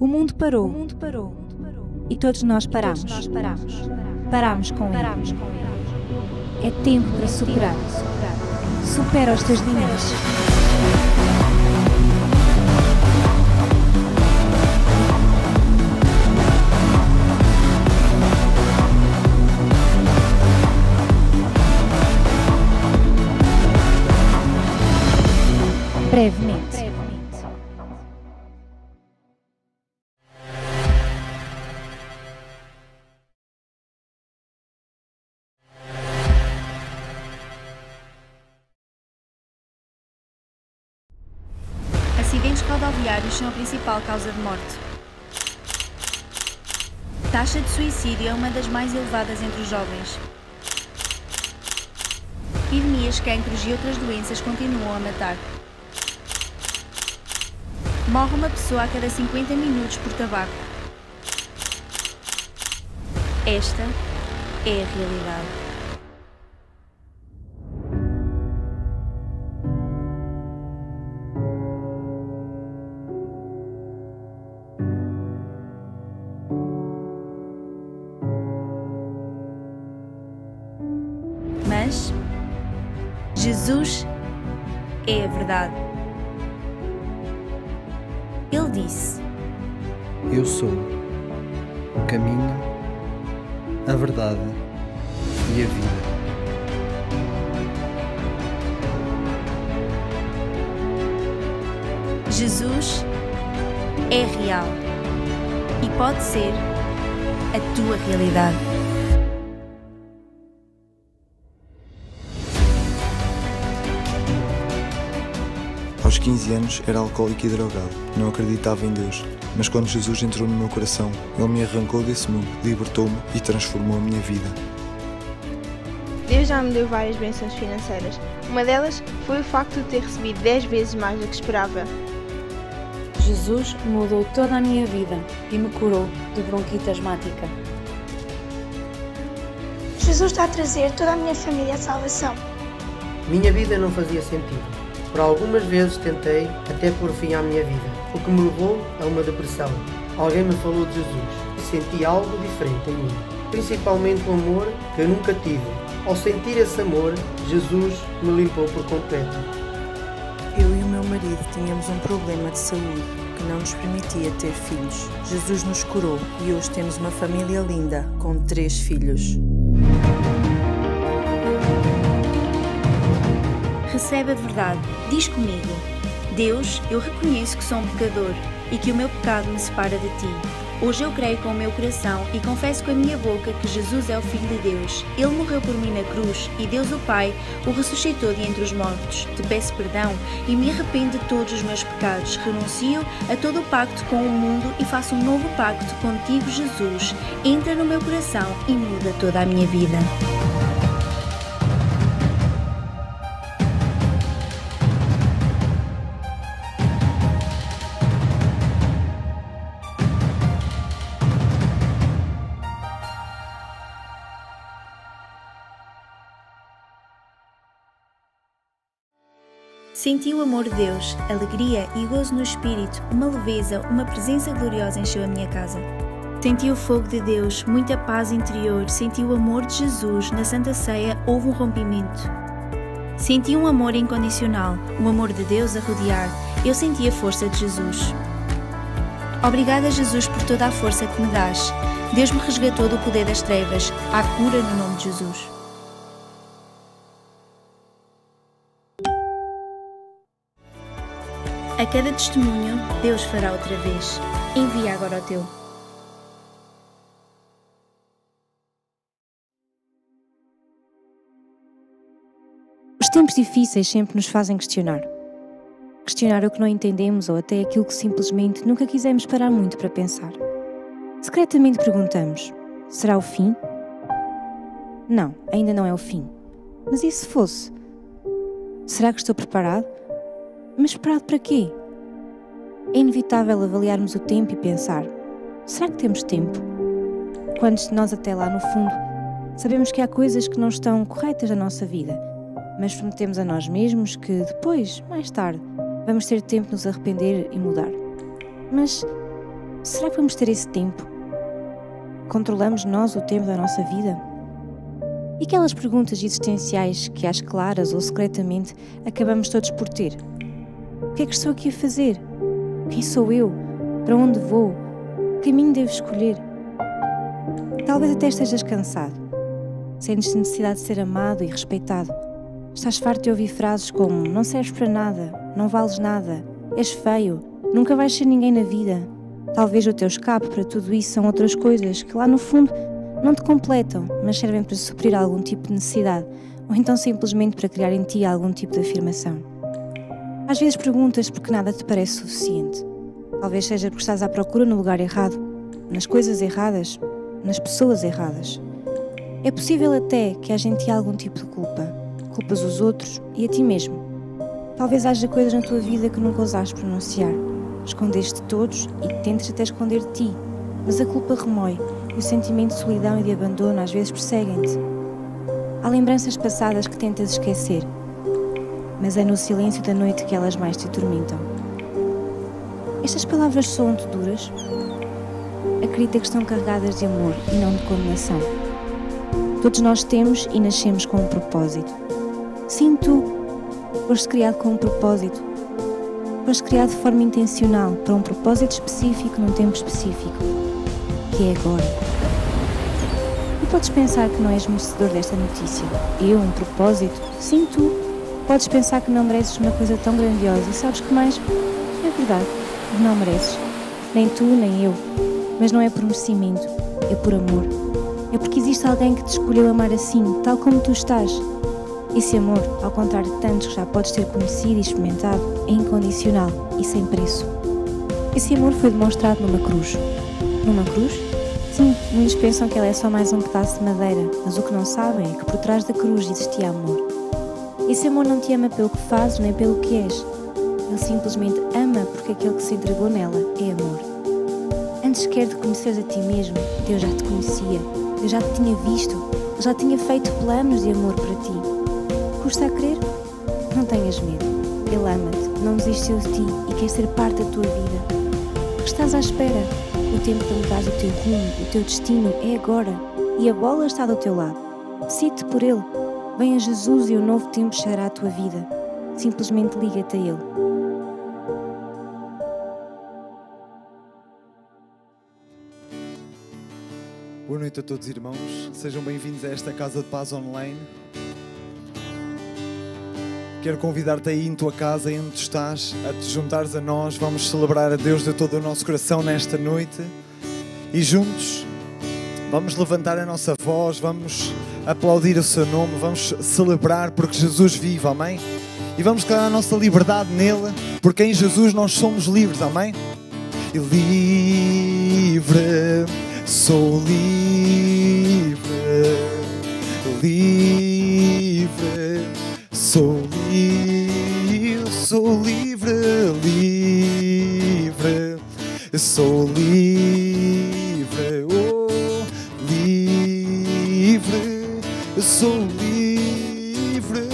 O mundo parou. E todos nós paramos. Paramos com ele. É tempo para superar. Supera os teus limites. Brevemente. Acidentes rodoviários são a principal causa de morte. A taxa de suicídio é uma das mais elevadas entre os jovens. Epidemias, cancros e outras doenças continuam a matar. Morre uma pessoa a cada 50 minutos por tabaco. Esta é a realidade. Mas Jesus é a verdade. Ele disse: Eu sou o caminho, a verdade e a vida. Jesus é real e pode ser a tua realidade. Aos 15 anos era alcoólico e drogado, não acreditava em Deus, mas quando Jesus entrou no meu coração, Ele me arrancou desse mundo, libertou-me e transformou a minha vida. Deus já me deu várias bênçãos financeiras. Uma delas foi o facto de ter recebido 10 vezes mais do que esperava. Jesus mudou toda a minha vida e me curou de bronquite asmática. Jesus está a trazer toda a minha família à salvação. Minha vida não fazia sentido. Por algumas vezes tentei até pôr fim à minha vida, o que me levou a uma depressão. Alguém me falou de Jesus e senti algo diferente em mim, principalmente o amor que eu nunca tive. Ao sentir esse amor, Jesus me limpou por completo. Eu e o meu marido tínhamos um problema de saúde que não nos permitia ter filhos. Jesus nos curou e hoje temos uma família linda com 3 filhos. Recebe a verdade. Diz comigo: Deus, eu reconheço que sou um pecador e que o meu pecado me separa de ti. Hoje eu creio com o meu coração e confesso com a minha boca que Jesus é o Filho de Deus. Ele morreu por mim na cruz e Deus o Pai o ressuscitou de entre os mortos. Te peço perdão e me arrependo de todos os meus pecados. Renuncio a todo o pacto com o mundo e faço um novo pacto contigo, Jesus. Entra no meu coração e muda toda a minha vida. Senti o amor de Deus, alegria e gozo no espírito, uma leveza, uma presença gloriosa encheu a minha casa. Senti o fogo de Deus, muita paz interior, senti o amor de Jesus, na Santa Ceia houve um rompimento. Senti um amor incondicional, o amor de Deus a rodear, eu senti a força de Jesus. Obrigada, Jesus, por toda a força que me dás. Deus me resgatou do poder das trevas, há cura no nome de Jesus. A cada testemunho, Deus fará outra vez. Envia agora o teu. Os tempos difíceis sempre nos fazem questionar. Questionar o que não entendemos ou até aquilo que simplesmente nunca quisemos parar muito para pensar. Secretamente perguntamos: será o fim? Não, ainda não é o fim. Mas e se fosse? Será que estou preparado? Mas preparado para quê? É inevitável avaliarmos o tempo e pensar: será que temos tempo? Quantos de nós até lá no fundo sabemos que há coisas que não estão corretas na nossa vida, mas prometemos a nós mesmos que depois, mais tarde, vamos ter tempo de nos arrepender e mudar. Mas será que vamos ter esse tempo? Controlamos nós o tempo da nossa vida? E aquelas perguntas existenciais que, às claras ou secretamente, acabamos todos por ter? O que é que estou aqui a fazer? Quem sou eu? Para onde vou? Que caminho devo escolher? Talvez até estejas cansado. Sentes necessidade de ser amado e respeitado. Estás farto de ouvir frases como não serves para nada, não vales nada, és feio, nunca vais ser ninguém na vida. Talvez o teu escape para tudo isso são outras coisas que lá no fundo não te completam, mas servem para suprir algum tipo de necessidade ou então simplesmente para criar em ti algum tipo de afirmação. Às vezes perguntas porque nada te parece suficiente. Talvez seja porque estás à procura no lugar errado, nas coisas erradas, nas pessoas erradas. É possível até que haja em ti algum tipo de culpa. Culpas os outros e a ti mesmo. Talvez haja coisas na tua vida que nunca ousaste pronunciar. Escondeste de todos e tentes até esconder de ti, mas a culpa remói e o sentimento de solidão e de abandono às vezes perseguem-te. Há lembranças passadas que tentas esquecer, mas é no silêncio da noite que elas mais te atormentam. Estas palavras soam-te duras? Acredita que estão carregadas de amor e não de condenação. Todos nós temos e nascemos com um propósito. Sim, tu foste criado com um propósito. Foste criado de forma intencional para um propósito específico num tempo específico, que é agora. E podes pensar que não és merecedor desta notícia. Eu, um propósito? Sim, tu. Podes pensar que não mereces uma coisa tão grandiosa e sabes que mais? É verdade, não mereces. Nem tu, nem eu. Mas não é por merecimento, é por amor. É porque existe alguém que te escolheu amar assim, tal como tu estás. Esse amor, ao contrário de tantos que já podes ter conhecido e experimentado, é incondicional e sem preço. Esse amor foi demonstrado numa cruz. Numa cruz? Sim, muitos pensam que ela é só mais um pedaço de madeira, mas o que não sabem é que por trás da cruz existia amor. Esse amor não te ama pelo que fazes nem pelo que és. Ele simplesmente ama porque aquele que se entregou nela é amor. Antes sequer de conheceres a ti mesmo, Deus já te conhecia, Deus já te tinha visto, Ele já tinha feito planos de amor para ti. Custa a crer? Não tenhas medo. Ele ama-te, não desistiu de ti e quer ser parte da tua vida. O que estás à espera? O tempo de mudar o teu rumo, o teu destino é agora e a bola está do teu lado. Decide-te por Ele. Venha Jesus e o novo tempo chegará à tua vida. Simplesmente liga-te a Ele. Boa noite a todos, irmãos. Sejam bem-vindos a esta Casa de Paz Online. Quero convidar-te aí em tua casa, onde estás, a te juntares a nós. Vamos celebrar a Deus de todo o nosso coração nesta noite. E juntos vamos levantar a nossa voz, vamos aplaudir o seu nome, vamos celebrar porque Jesus vive, amém? E vamos declarar a nossa liberdade nele, porque em Jesus nós somos livres, amém? E livre, sou livre, livre, sou livre, sou livre, livre, sou livre, oh, livre, sou livre.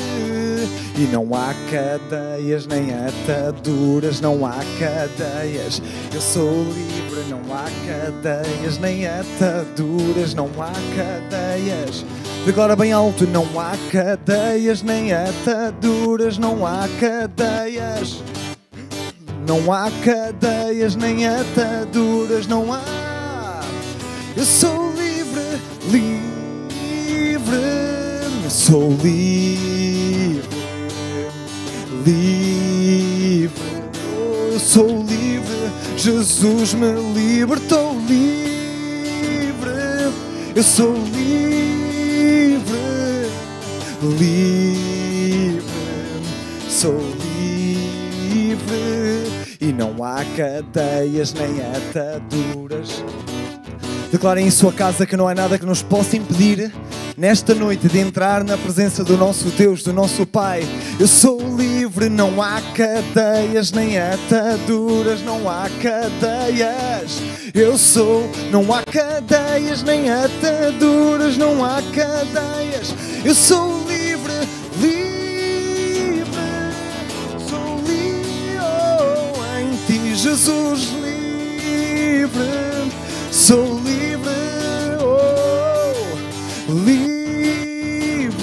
E não há cadeias nem ataduras, não há cadeias. Eu sou livre, não há cadeias nem ataduras, não há cadeias. Declara bem alto, não há cadeias nem ataduras, não há cadeias. Não há cadeias nem ataduras, não há. Eu sou livre, livre, sou livre, livre, eu sou livre. Jesus me libertou, livre, eu sou livre, livre, sou livre. E não há cadeias nem ataduras. Declarem em sua casa que não há nada que nos possa impedir nesta noite de entrar na presença do nosso Deus, do nosso Pai. Eu sou livre, não há cadeias nem ataduras, não há cadeias. Eu sou, não há cadeias nem ataduras, não há cadeias. Eu sou livre, livre, sou livre, oh, em ti Jesus, livre, livre, sou livre, oh, livre,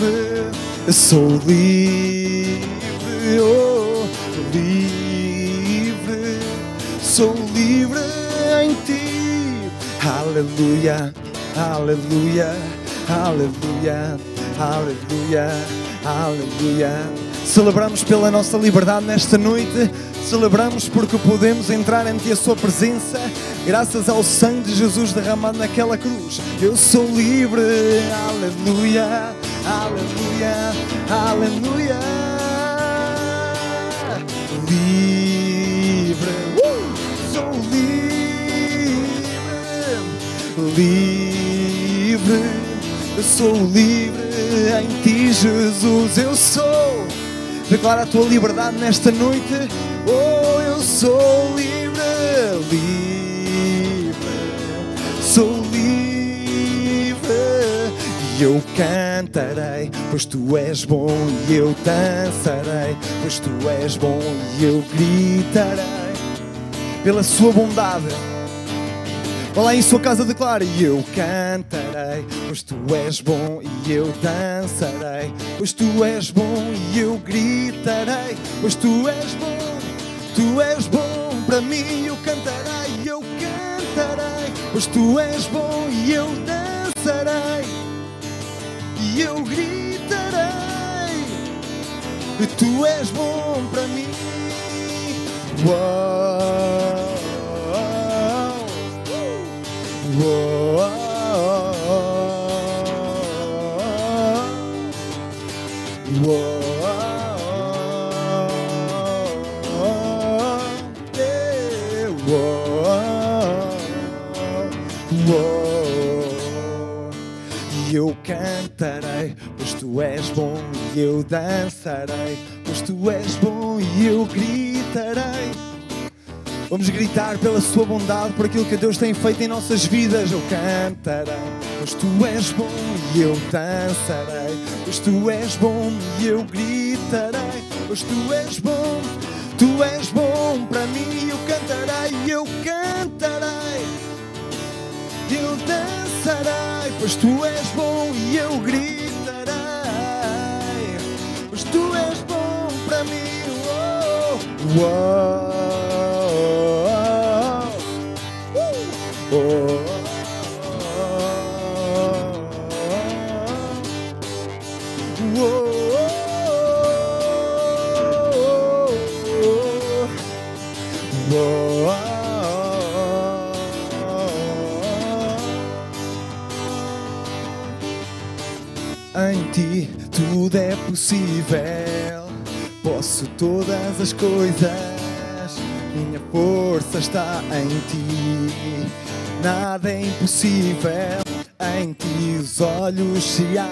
sou livre, oh, livre, sou livre em ti. Aleluia, aleluia, aleluia, aleluia, aleluia. Celebramos pela nossa liberdade nesta noite. Celebramos porque podemos entrar ante a sua presença graças ao sangue de Jesus derramado naquela cruz. Eu sou livre, aleluia, aleluia, aleluia. Livre, sou livre, livre, eu sou livre em ti, Jesus. Eu sou. Declara a tua liberdade nesta noite. Oh, eu sou livre, livre, sou livre. E eu cantarei, pois tu és bom, e eu dançarei, pois tu és bom, e eu gritarei pela sua bondade. Vá lá em sua casa, declara. E eu cantarei, pois tu és bom, e eu dançarei, pois tu és bom, e eu gritarei, pois tu és bom para mim. Eu cantarei, pois tu és bom, e eu dançarei, e eu gritarei, e tu és bom para mim. Uou. Whoa, whoa, yeah, whoa. E eu cantarei, pois tu és bom, e eu dançarei, pois tu és bom, e eu gritarei. Vamos gritar pela sua bondade, por aquilo que Deus tem feito em nossas vidas. Eu cantarei, pois tu és bom, e eu dançarei, pois tu és bom, e eu gritarei, pois tu és bom para mim. Eu cantarei, eu dançarei, pois tu és bom, e eu gritarei, pois tu és bom para mim. Oh, oh. Oh, oh, oh, em ti tudo é possível, posso todas as coisas, minha força está em ti. Nada é impossível, em ti os olhos se abrem,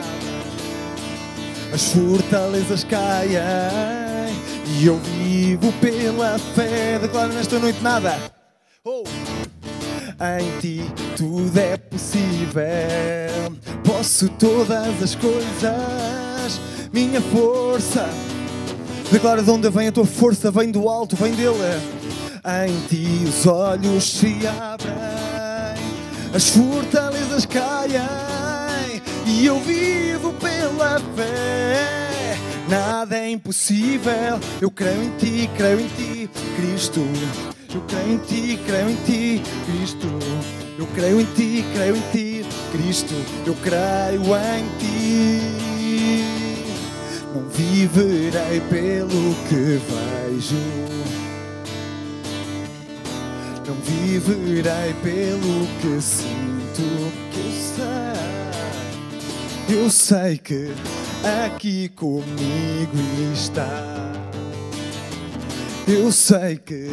as fortalezas caem, e eu vivo pela fé. Declara nesta noite nada. Oh. Em ti tudo é possível, posso todas as coisas, minha força. Declara de onde vem a tua força, vem do alto, vem dele. Em ti os olhos se abrem, as fortalezas caem, e eu vivo pela fé. Nada é impossível, eu creio em ti, Cristo. Eu creio em ti, Cristo. Eu creio em ti, Cristo. Eu creio em ti. Não viverei pelo que vejo, não viverei pelo que sinto, que eu sei que aqui comigo está. Eu sei que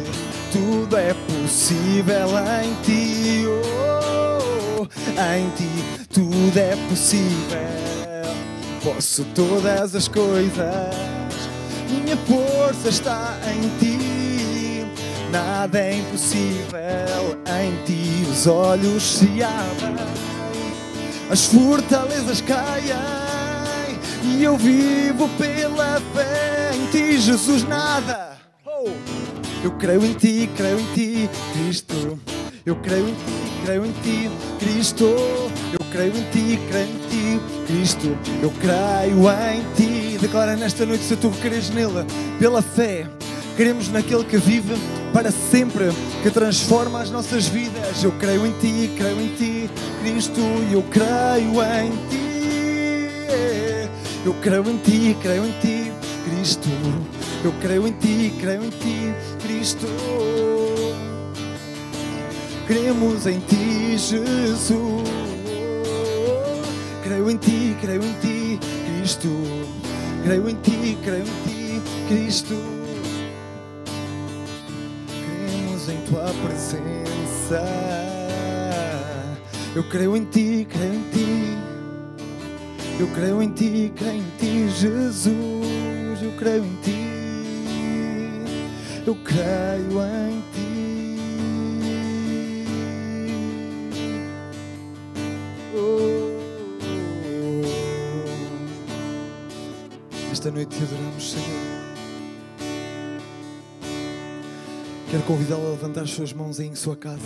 tudo é possível em ti, oh, em ti tudo é possível, posso todas as coisas, minha força está em ti, nada é impossível, em ti os olhos se abrem, as fortalezas caem, e eu vivo pela fé em ti, Jesus, nada. Eu creio em ti, Cristo. Eu creio em Ti, Cristo. Eu creio em Ti, Cristo. Eu creio em Ti. Declara nesta noite, se tu creres nele, pela fé. Queremos naquele que vive para sempre, que transforma as nossas vidas. Eu creio em Ti, Cristo. Eu creio em Ti. Eu creio em Ti, Cristo. Eu creio em Ti, Cristo. Cremos em Ti, Jesus. Creio em Ti, Cristo. Creio em Ti, Cristo. Cremos em Tua presença. Eu creio em Ti, Eu creio em Ti, Jesus. Eu creio em Ti. Eu creio em Ti. Esta noite Te adoramos, Senhor. Quero convidá-lo a levantar as suas mãos aí em sua casa.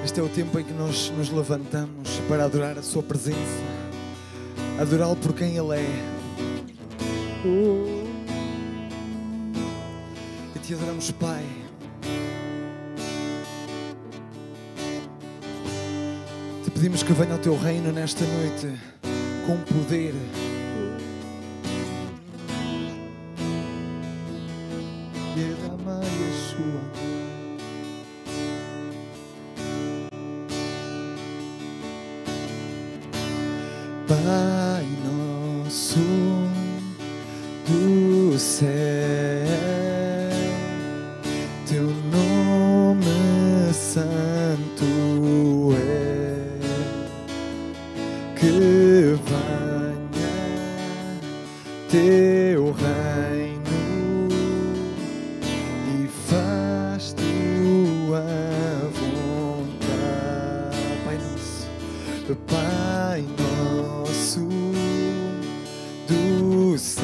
Este é o tempo em que nós nos levantamos para adorar a Sua presença, adorá-lo por quem Ele é. E Te adoramos, Pai. Te pedimos que venha ao Teu reino nesta noite com poder. Pai nosso do céu, Teu nome santo é, que venha Teu reino e faz Tua vontade. Pai nosso, Pai nosso do céu,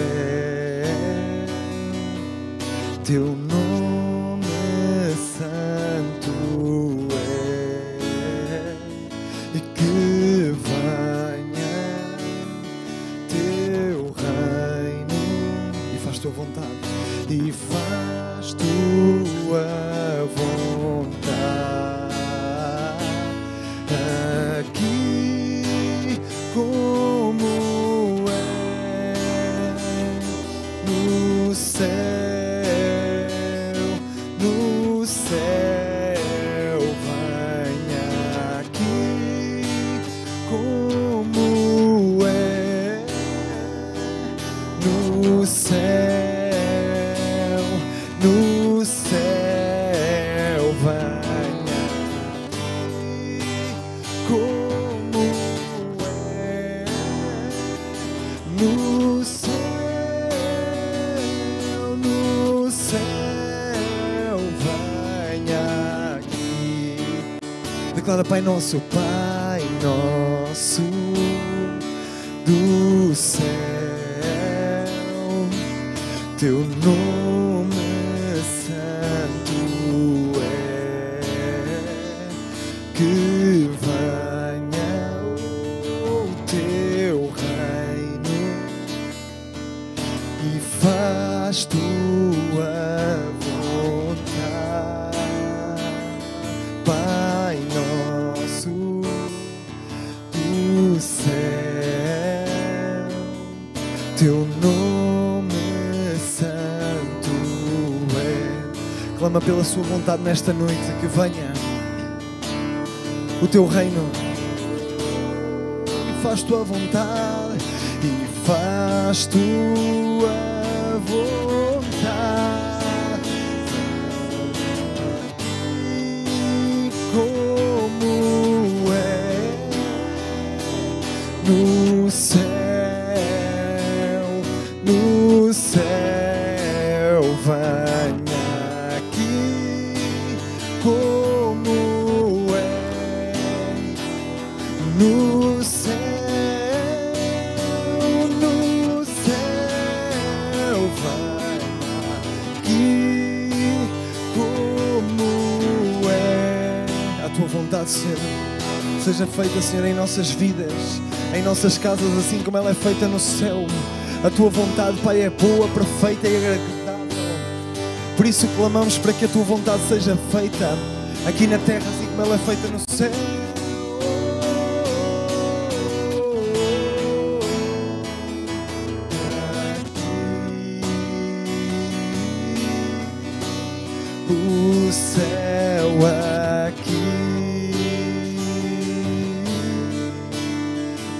Teu nome santo é, e que venha Teu reino e faz Tua vontade, e faz Tua vontade aqui como é no céu, no céu. Venha aqui como é no céu, no céu. Venha aqui como é no céu, no céu. Venha aqui. Declara: Pai nosso do céu, Teu nome santo é, que venha o Teu reino e faz Tua vontade. Pai nosso do céu, Teu nome santo é. Clama pela Sua vontade nesta noite, que venha o Teu reino e faz Tua vontade, e faz Tua vontade. E como é no céu, no céu. Venha aqui como é no céu, no céu. Venha seja feita, Senhor, em nossas vidas, em nossas casas, assim como ela é feita no céu. A Tua vontade, Pai, é boa, perfeita e agradável. Por isso clamamos para que a Tua vontade seja feita aqui na terra, assim como ela é feita no céu. O céu aqui,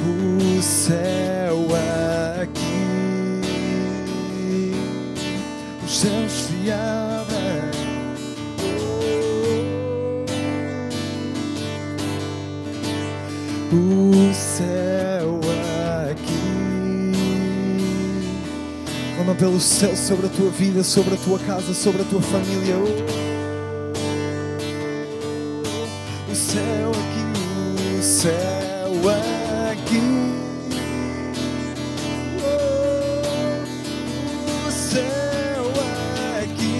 o céu aqui, os céus se abrem, o céu aqui. Clama pelo céu sobre a tua vida, sobre a tua casa, sobre a tua família. O céu aqui, o céu aqui. O céu aqui.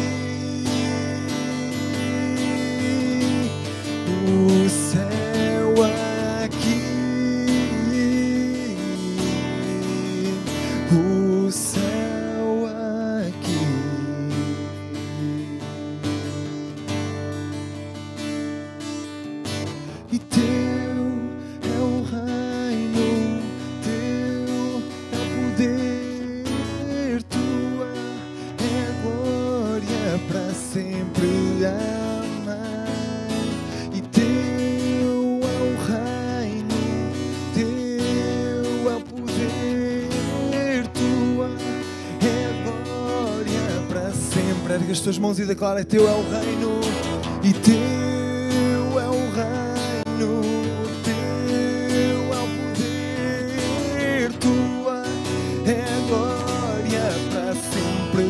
O céu aqui. O céu. E teu é o reino, teu é o poder, tua é a glória para sempre. Amém. E teu é o reino, teu é o poder, tua é a glória para sempre. Ergue as tuas mãos e declara: teu é o reino e teu é o reino. Teu é o poder, tua é a glória para sempre.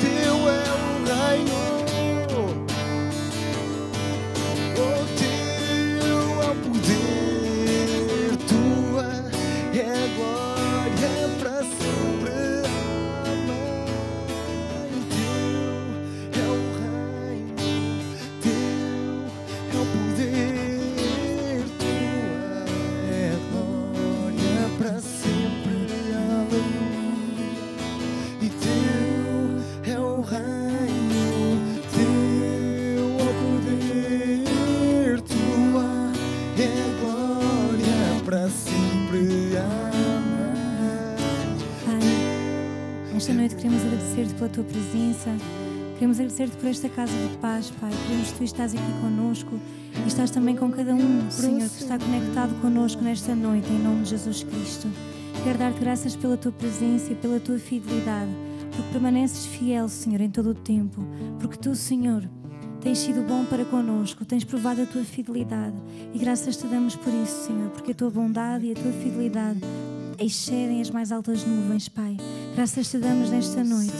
Teu é o reino, oh, teu é o poder, tua é a glória para sempre. Amém. Teu é o reino, teu é o poder. Esta noite queremos agradecer-te pela tua presença, queremos agradecer-te por esta casa de paz, Pai. Queremos que tu estás aqui connosco e estás também com cada um, Senhor, que está conectado connosco nesta noite, em nome de Jesus Cristo. Quero dar-te graças pela tua presença e pela tua fidelidade, porque permaneces fiel, Senhor, em todo o tempo, porque tu, Senhor, tens sido bom para connosco, tens provado a tua fidelidade e graças te damos por isso, Senhor, porque a tua bondade e a tua fidelidade excedem as mais altas nuvens, Pai. Graças te damos nesta noite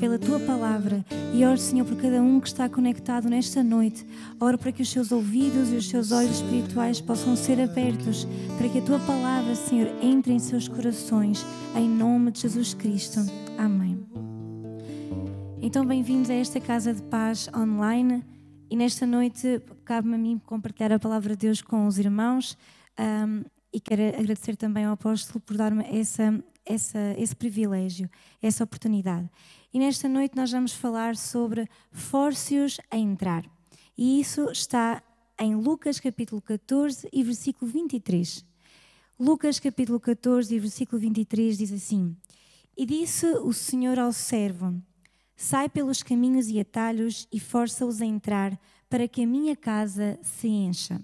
pela tua palavra e oro, Senhor, por cada um que está conectado nesta noite. Oro para que os seus ouvidos e os seus olhos espirituais possam ser abertos, para que a tua palavra, Senhor, entre em seus corações, em nome de Jesus Cristo. Amém. Então, bem-vindos a esta Casa de Paz online e nesta noite cabe-me a mim compartilhar a palavra de Deus com os irmãos. E quero agradecer também ao apóstolo por dar-me esse privilégio, essa oportunidade. E nesta noite nós vamos falar sobre force-os a entrar. E isso está em Lucas capítulo 14 e versículo 23. Lucas capítulo 14 e versículo 23 diz assim: E disse o Senhor ao servo: Sai pelos caminhos e atalhos e força-os a entrar, para que a minha casa se encha.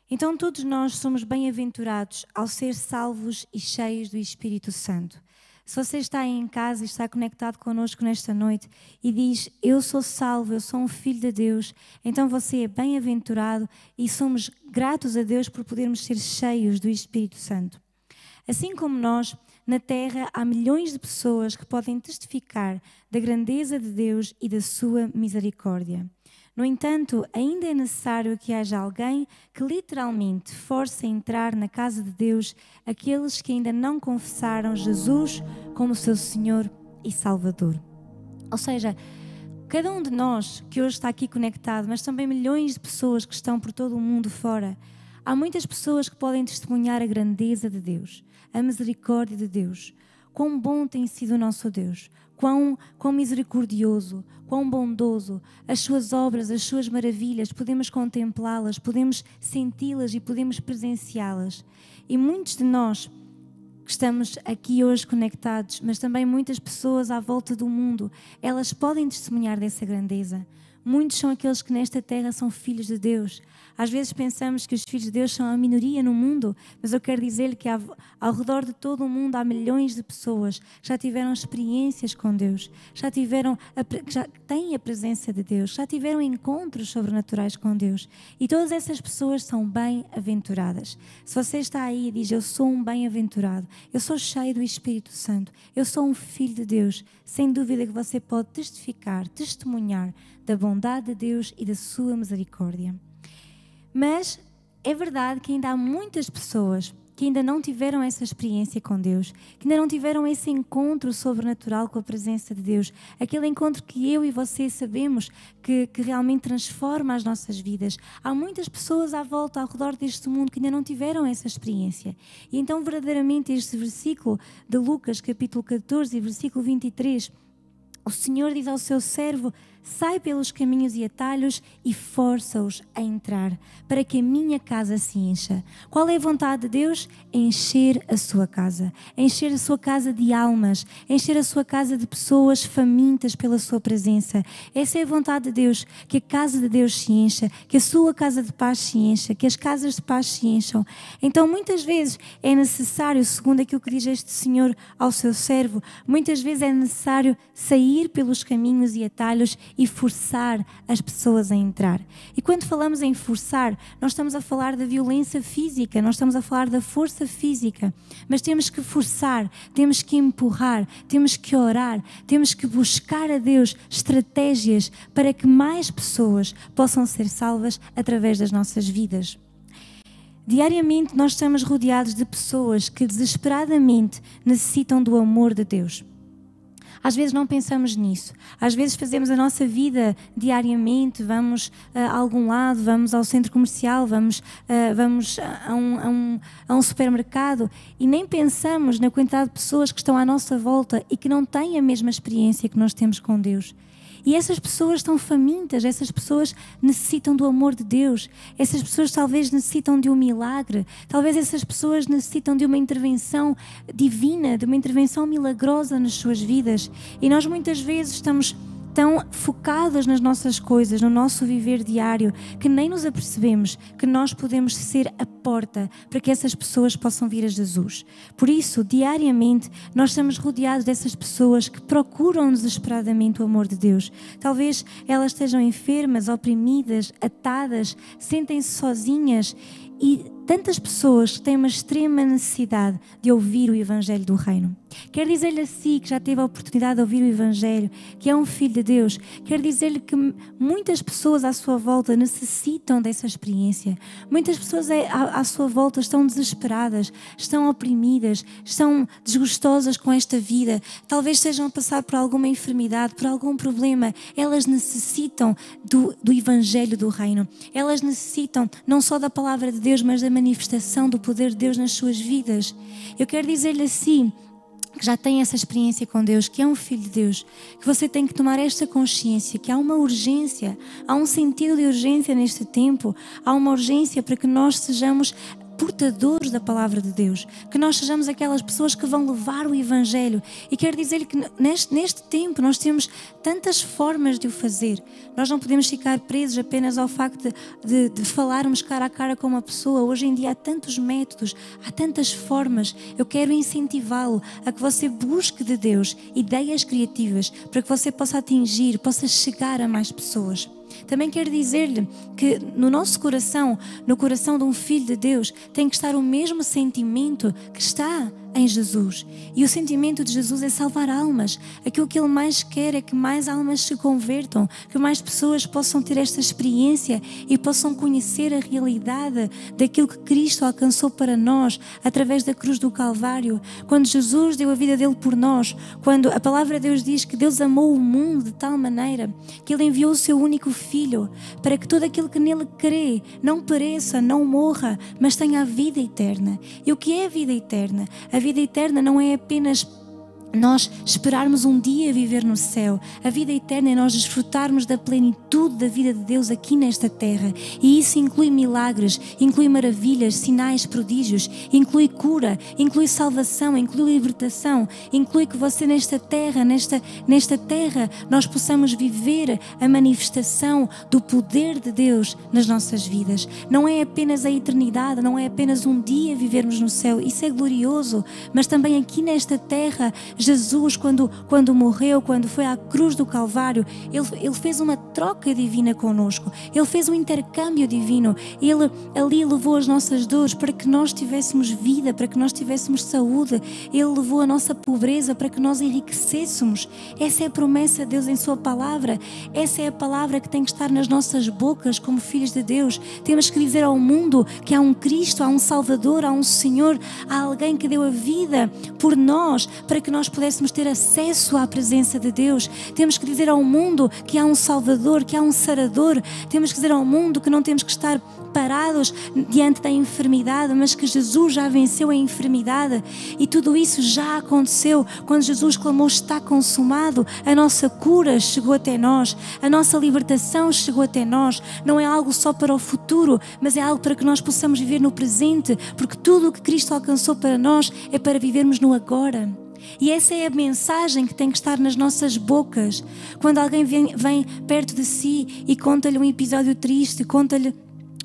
Então todos nós somos bem-aventurados ao ser salvos e cheios do Espírito Santo. Se você está aí em casa e está conectado connosco nesta noite e diz: eu sou salvo, eu sou um filho de Deus, então você é bem-aventurado e somos gratos a Deus por podermos ser cheios do Espírito Santo. Assim como nós, na Terra há milhões de pessoas que podem testificar da grandeza de Deus e da sua misericórdia. No entanto, ainda é necessário que haja alguém que literalmente force a entrar na casa de Deus aqueles que ainda não confessaram Jesus como seu Senhor e Salvador. Ou seja, cada um de nós que hoje está aqui conectado, mas também milhões de pessoas que estão por todo o mundo fora, Há muitas pessoas que podem testemunhar a grandeza de Deus, a misericórdia de Deus, quão bom tem sido o nosso Deus, quão misericordioso, quão bondoso, as suas obras, as suas maravilhas, podemos contemplá-las, podemos senti-las e podemos presenciá-las. E muitos de nós que estamos aqui hoje conectados, mas também muitas pessoas à volta do mundo, elas podem testemunhar dessa grandeza. Muitos são aqueles que nesta terra são filhos de Deus. Às vezes pensamos que os filhos de Deus são a minoria no mundo, mas eu quero dizer-lhe que ao redor de todo o mundo há milhões de pessoas que já tiveram experiências com Deus, já têm a presença de Deus, já tiveram encontros sobrenaturais com Deus. E todas essas pessoas são bem-aventuradas. Se você está aí e diz, eu sou um bem-aventurado, eu sou cheio do Espírito Santo, eu sou um filho de Deus, sem dúvida que você pode testificar, testemunhar da bondade de Deus e da sua misericórdia. Mas é verdade que ainda há muitas pessoas que ainda não tiveram essa experiência com Deus, que ainda não tiveram esse encontro sobrenatural com a presença de Deus, aquele encontro que eu e você sabemos que realmente transforma as nossas vidas. Há muitas pessoas à volta, ao redor deste mundo, que ainda não tiveram essa experiência. E então verdadeiramente este versículo de Lucas, capítulo 14, versículo 23, o Senhor diz ao seu servo, sai pelos caminhos e atalhos e força-os a entrar, para que a minha casa se encha. Qual é a vontade de Deus? Encher a sua casa de almas, encher a sua casa de pessoas famintas pela sua presença. Essa é a vontade de Deus, que a casa de Deus se encha, que a sua casa de paz se encha, que as casas de paz se encham. Então muitas vezes é necessário, segundo aquilo que diz este Senhor ao seu servo, muitas vezes é necessário sair pelos caminhos e atalhos e forçar as pessoas a entrar. E quando falamos em forçar, nós estamos a falar da violência física, nós estamos a falar da força física, mas temos que forçar, temos que empurrar, temos que orar, temos que buscar a Deus estratégias para que mais pessoas possam ser salvas através das nossas vidas. Diariamente nós estamos rodeados de pessoas que desesperadamente necessitam do amor de Deus. Às vezes não pensamos nisso. Às vezes fazemos a nossa vida diariamente, vamos a algum lado, vamos ao centro comercial, vamos a um supermercado e nem pensamos na quantidade de pessoas que estão à nossa volta e que não têm a mesma experiência que nós temos com Deus. E essas pessoas estão famintas, essas pessoas necessitam do amor de Deus, essas pessoas talvez necessitam de um milagre, talvez essas pessoas necessitam de uma intervenção divina, de uma intervenção milagrosa nas suas vidas. E nós muitas vezes estamos tão focadas nas nossas coisas, no nosso viver diário, que nem nos apercebemos que nós podemos ser a porta para que essas pessoas possam vir a Jesus. Por isso, diariamente, nós estamos rodeados dessas pessoas que procuram desesperadamente o amor de Deus. Talvez elas estejam enfermas, oprimidas, atadas, sentem-se sozinhas e tantas pessoas que têm uma extrema necessidade de ouvir o Evangelho do Reino. Quero dizer-lhe a si que já teve a oportunidade de ouvir o Evangelho, que é um filho de Deus, quero dizer-lhe que muitas pessoas à sua volta necessitam dessa experiência. Muitas pessoas à sua volta estão desesperadas, estão oprimidas, estão desgostosas com esta vida, talvez estejam a passar por alguma enfermidade, por algum problema. Elas necessitam do Evangelho do Reino. Elas necessitam não só da palavra de Deus, mas da manifestação do poder de Deus nas suas vidas. Eu quero dizer-lhe assim, que já tem essa experiência com Deus, que é um filho de Deus, que você tem que tomar esta consciência, que há uma urgência, há um sentido de urgência neste tempo, há uma urgência para que nós sejamos portadores da palavra de Deus, que nós sejamos aquelas pessoas que vão levar o Evangelho. E quero dizer-lhe que neste tempo nós temos tantas formas de o fazer. Nós não podemos ficar presos apenas ao facto de falarmos cara a cara com uma pessoa. Hoje em dia há tantos métodos, há tantas formas. Eu quero incentivá-lo a que você busque de Deus ideias criativas para que você possa atingir, possa chegar a mais pessoas. Também quero dizer-lhe que no nosso coração, no coração de um filho de Deus, tem que estar o mesmo sentimento que está em Jesus. E o sentimento de Jesus é salvar almas. Aquilo que Ele mais quer é que mais almas se convertam, que mais pessoas possam ter esta experiência e possam conhecer a realidade daquilo que Cristo alcançou para nós através da cruz do Calvário. Quando Jesus deu a vida dele por nós, quando a palavra de Deus diz que Deus amou o mundo de tal maneira que Ele enviou o seu único Filho para que todo aquele que nele crê não pereça, não morra, mas tenha a vida eterna. E o que é a vida eterna? A vida eterna não é apenas nós esperarmos um dia viver no céu. A vida eterna é nós desfrutarmos da plenitude da vida de Deus aqui nesta terra. E isso inclui milagres, inclui maravilhas, sinais, prodígios, inclui cura, inclui salvação, inclui libertação, inclui que você nesta terra, nós possamos viver a manifestação do poder de Deus nas nossas vidas. Não é apenas a eternidade, não é apenas um dia vivermos no céu, isso é glorioso, mas também aqui nesta terra, Jesus, quando morreu, quando foi à cruz do Calvário, Ele fez uma troca divina connosco. Ele fez um intercâmbio divino. Ele ali levou as nossas dores para que nós tivéssemos vida, para que nós tivéssemos saúde. Ele levou a nossa pobreza para que nós enriquecêssemos. Essa é a promessa de Deus em Sua palavra. Essa é a palavra que tem que estar nas nossas bocas como filhos de Deus. Temos que dizer ao mundo que há um Cristo, há um Salvador, há um Senhor, há alguém que deu a vida por nós para que nós pudéssemos ter acesso à presença de Deus. Temos que dizer ao mundo que há um Salvador, que há um Sarador. Temos que dizer ao mundo que não temos que estar parados diante da enfermidade, mas que Jesus já venceu a enfermidade. E tudo isso já aconteceu quando Jesus clamou: está consumado. A nossa cura chegou até nós, a nossa libertação chegou até nós. Não é algo só para o futuro, mas é algo para que nós possamos viver no presente, porque tudo o que Cristo alcançou para nós é para vivermos no agora. E essa é a mensagem que tem que estar nas nossas bocas. Quando alguém vem perto de si e conta-lhe um episódio triste, conta-lhe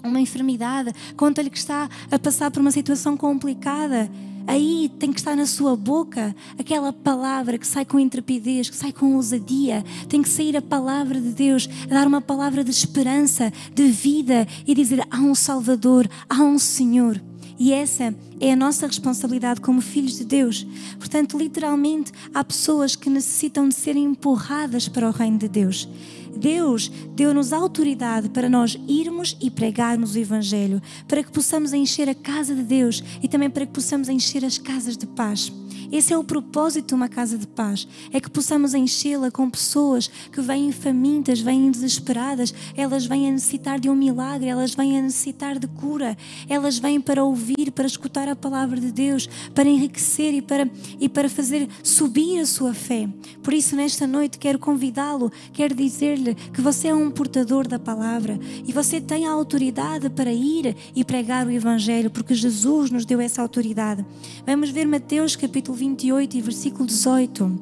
uma enfermidade, conta-lhe que está a passar por uma situação complicada, aí tem que estar na sua boca aquela palavra que sai com intrepidez, que sai com ousadia. Tem que sair a palavra de Deus, a dar uma palavra de esperança, de vida, e dizer: há um Salvador, há um Senhor. E essa é a nossa responsabilidade como filhos de Deus. Portanto, literalmente, há pessoas que necessitam de serem empurradas para o reino de Deus. Deus deu-nos autoridade para nós irmos e pregarmos o Evangelho, para que possamos encher a casa de Deus e também para que possamos encher as casas de paz. Esse é o propósito de uma casa de paz, é que possamos enchê-la com pessoas que vêm famintas, vêm desesperadas, elas vêm a necessitar de um milagre, elas vêm a necessitar de cura, elas vêm para ouvir, para escutar a palavra de Deus, para enriquecer e para fazer subir a sua fé. Por isso, nesta noite, quero convidá-lo, quero dizer-lhe que você é um portador da palavra e você tem a autoridade para ir e pregar o Evangelho, porque Jesus nos deu essa autoridade. Vamos ver Mateus capítulo 28 e versículo 18.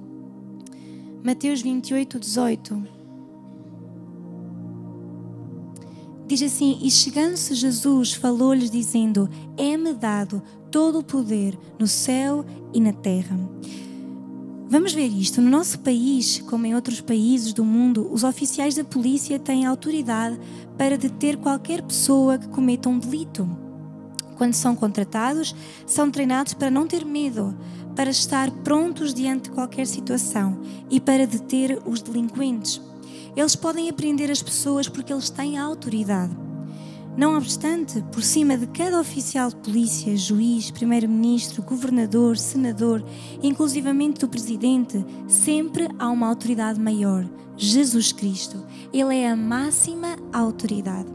Mateus 28, 18. Diz assim: e chegando-se Jesus, falou-lhes dizendo: é-me dado todo o poder no céu e na terra. Vamos ver isto. No nosso país, como em outros países do mundo, os oficiais da polícia têm autoridade para deter qualquer pessoa que cometa um delito. Quando são contratados, são treinados para não ter medo, para estar prontos diante de qualquer situação e para deter os delinquentes. Eles podem apreender as pessoas porque eles têm a autoridade. Não obstante, por cima de cada oficial de polícia, juiz, primeiro-ministro, governador, senador, inclusivamente do presidente, sempre há uma autoridade maior: Jesus Cristo. Ele é a máxima autoridade.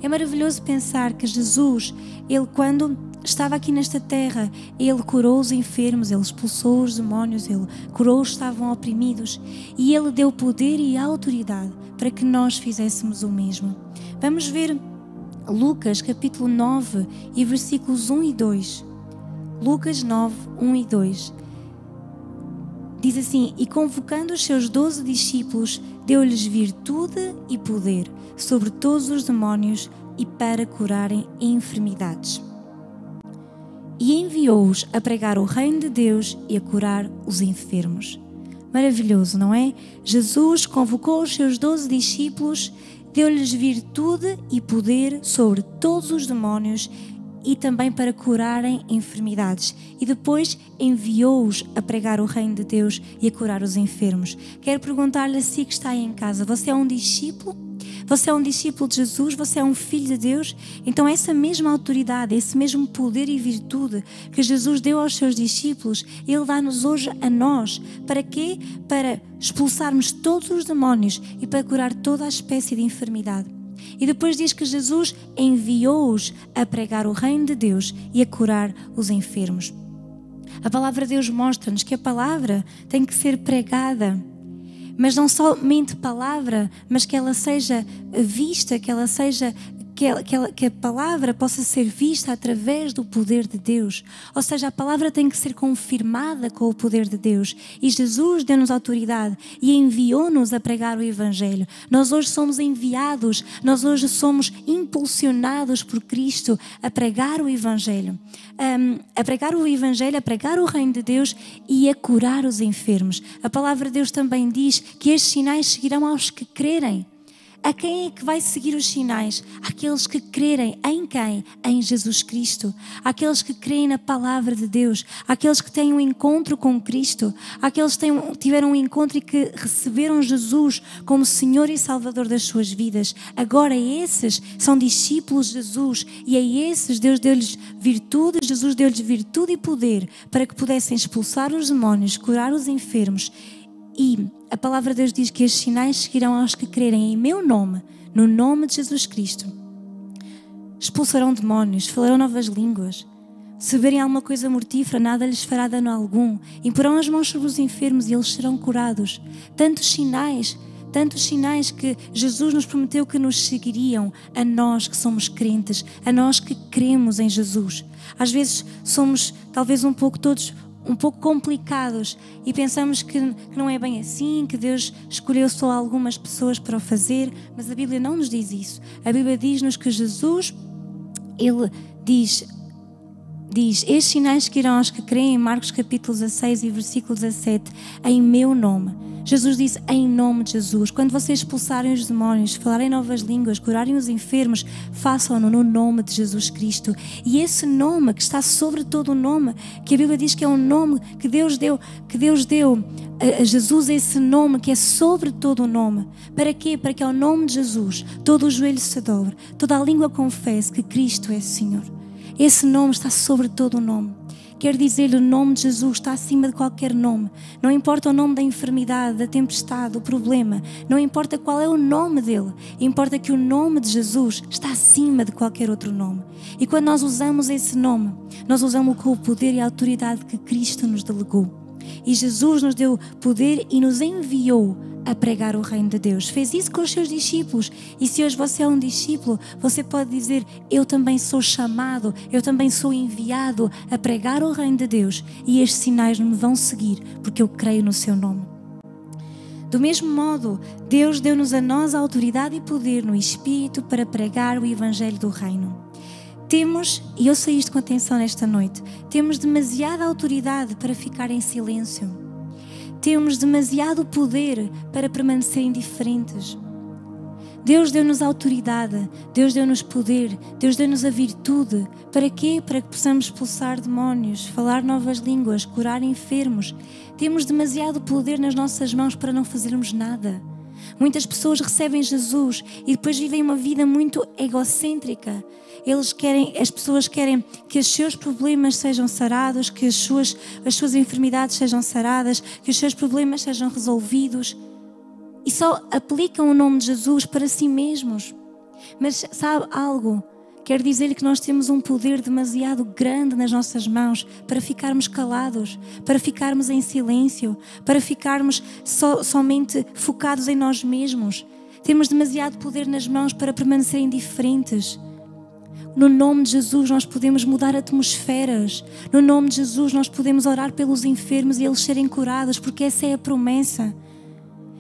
É maravilhoso pensar que Jesus, Ele quando estava aqui nesta terra, Ele curou os enfermos, Ele expulsou os demónios, Ele curou os que estavam oprimidos e Ele deu poder e autoridade para que nós fizéssemos o mesmo. Vamos ver Lucas capítulo 9 e versículos 1 e 2. Lucas 9, 1 e 2. Diz assim: e convocando os seus 12 discípulos, deu-lhes virtude e poder sobre todos os demónios e para curarem enfermidades. E enviou-os a pregar o reino de Deus e a curar os enfermos. Maravilhoso, não é? Jesus convocou os seus 12 discípulos, deu-lhes virtude e poder sobre todos os demónios e também para curarem enfermidades. E depois enviou-os a pregar o reino de Deus e a curar os enfermos. Quero perguntar-lhe a si que está aí em casa, você é um discípulo? Você é um discípulo de Jesus? Você é um filho de Deus? Então essa mesma autoridade, esse mesmo poder e virtude que Jesus deu aos seus discípulos, Ele dá-nos hoje a nós. Para quê? Para expulsarmos todos os demónios e para curar toda a espécie de enfermidade. E depois diz que Jesus enviou-os a pregar o reino de Deus e a curar os enfermos. A palavra de Deus mostra-nos que a palavra tem que ser pregada. Mas não somente palavra, mas que ela seja vista, que ela seja... Que a palavra possa ser vista através do poder de Deus. Ou seja, a palavra tem que ser confirmada com o poder de Deus. E Jesus deu-nos autoridade e enviou-nos a pregar o Evangelho. Nós hoje somos enviados, nós hoje somos impulsionados por Cristo a pregar o Evangelho. A pregar o Evangelho, a pregar o reino de Deus e a curar os enfermos. A palavra de Deus também diz que estes sinais seguirão aos que crerem. A quem é que vai seguir os sinais? Aqueles que crerem em quem? Em Jesus Cristo. Aqueles que creem na palavra de Deus. Aqueles que têm um encontro com Cristo. Aqueles que tiveram um encontro e que receberam Jesus como Senhor e Salvador das suas vidas. Agora esses são discípulos de Jesus e a esses Deus deu-lhes virtude, Jesus deu-lhes virtude e poder para que pudessem expulsar os demónios, curar os enfermos. E a palavra de Deus diz que estes sinais seguirão aos que crerem em meu nome, no nome de Jesus Cristo. Expulsarão demónios, falarão novas línguas. Se beberem alguma coisa mortífera, nada lhes fará dano algum. Imporão as mãos sobre os enfermos e eles serão curados. Tantos sinais que Jesus nos prometeu que nos seguiriam a nós que somos crentes, a nós que cremos em Jesus. Às vezes somos talvez um pouco complicados e pensamos que não é bem assim, que Deus escolheu só algumas pessoas para o fazer, mas a Bíblia não nos diz isso. A Bíblia diz-nos que Jesus, Ele diz estes sinais que irão aos que creem, em Marcos capítulo 16 e versículo 17, em meu nome. Jesus disse em nome de Jesus. Quando vocês expulsarem os demónios, falarem novas línguas, curarem os enfermos, façam-no no nome de Jesus Cristo. E esse nome que está sobre todo o nome, que a Bíblia diz que é um nome que Deus deu a Jesus, esse nome que é sobre todo o nome. Para quê? Para que ao nome de Jesus todo o joelho se dobre, toda a língua confesse que Cristo é Senhor. Esse nome está sobre todo o nome. Quero dizer-lhe, o nome de Jesus está acima de qualquer nome. Não importa o nome da enfermidade, da tempestade, do problema. Não importa qual é o nome dele. Importa que o nome de Jesus está acima de qualquer outro nome. E quando nós usamos esse nome, nós usamos com o poder e a autoridade que Cristo nos delegou. E Jesus nos deu poder e nos enviou a pregar o reino de Deus. Fez isso com os seus discípulos. E se hoje você é um discípulo, você pode dizer, eu também sou chamado, eu também sou enviado a pregar o reino de Deus. E estes sinais me vão seguir, porque eu creio no seu nome. Do mesmo modo, Deus deu-nos a nós a autoridade e poder no Espírito para pregar o Evangelho do Reino. Temos, e ouça isto com atenção nesta noite, temos demasiada autoridade para ficar em silêncio. Temos demasiado poder para permanecer indiferentes. Deus deu-nos autoridade, Deus deu-nos poder, Deus deu-nos a virtude. Para quê? Para que possamos expulsar demónios, falar novas línguas, curar enfermos. Temos demasiado poder nas nossas mãos para não fazermos nada. Muitas pessoas recebem Jesus e depois vivem uma vida muito egocêntrica. As pessoas querem que os seus problemas sejam sarados, que as suas enfermidades sejam saradas, que os seus problemas sejam resolvidos. E só aplicam o nome de Jesus para si mesmos. Mas sabe algo? Quero dizer-lhe que nós temos um poder demasiado grande nas nossas mãos para ficarmos calados, para ficarmos em silêncio, para ficarmos somente focados em nós mesmos. Temos demasiado poder nas mãos para permanecer indiferentes. No nome de Jesus nós podemos mudar atmosferas. No nome de Jesus nós podemos orar pelos enfermos e eles serem curados, porque essa é a promessa.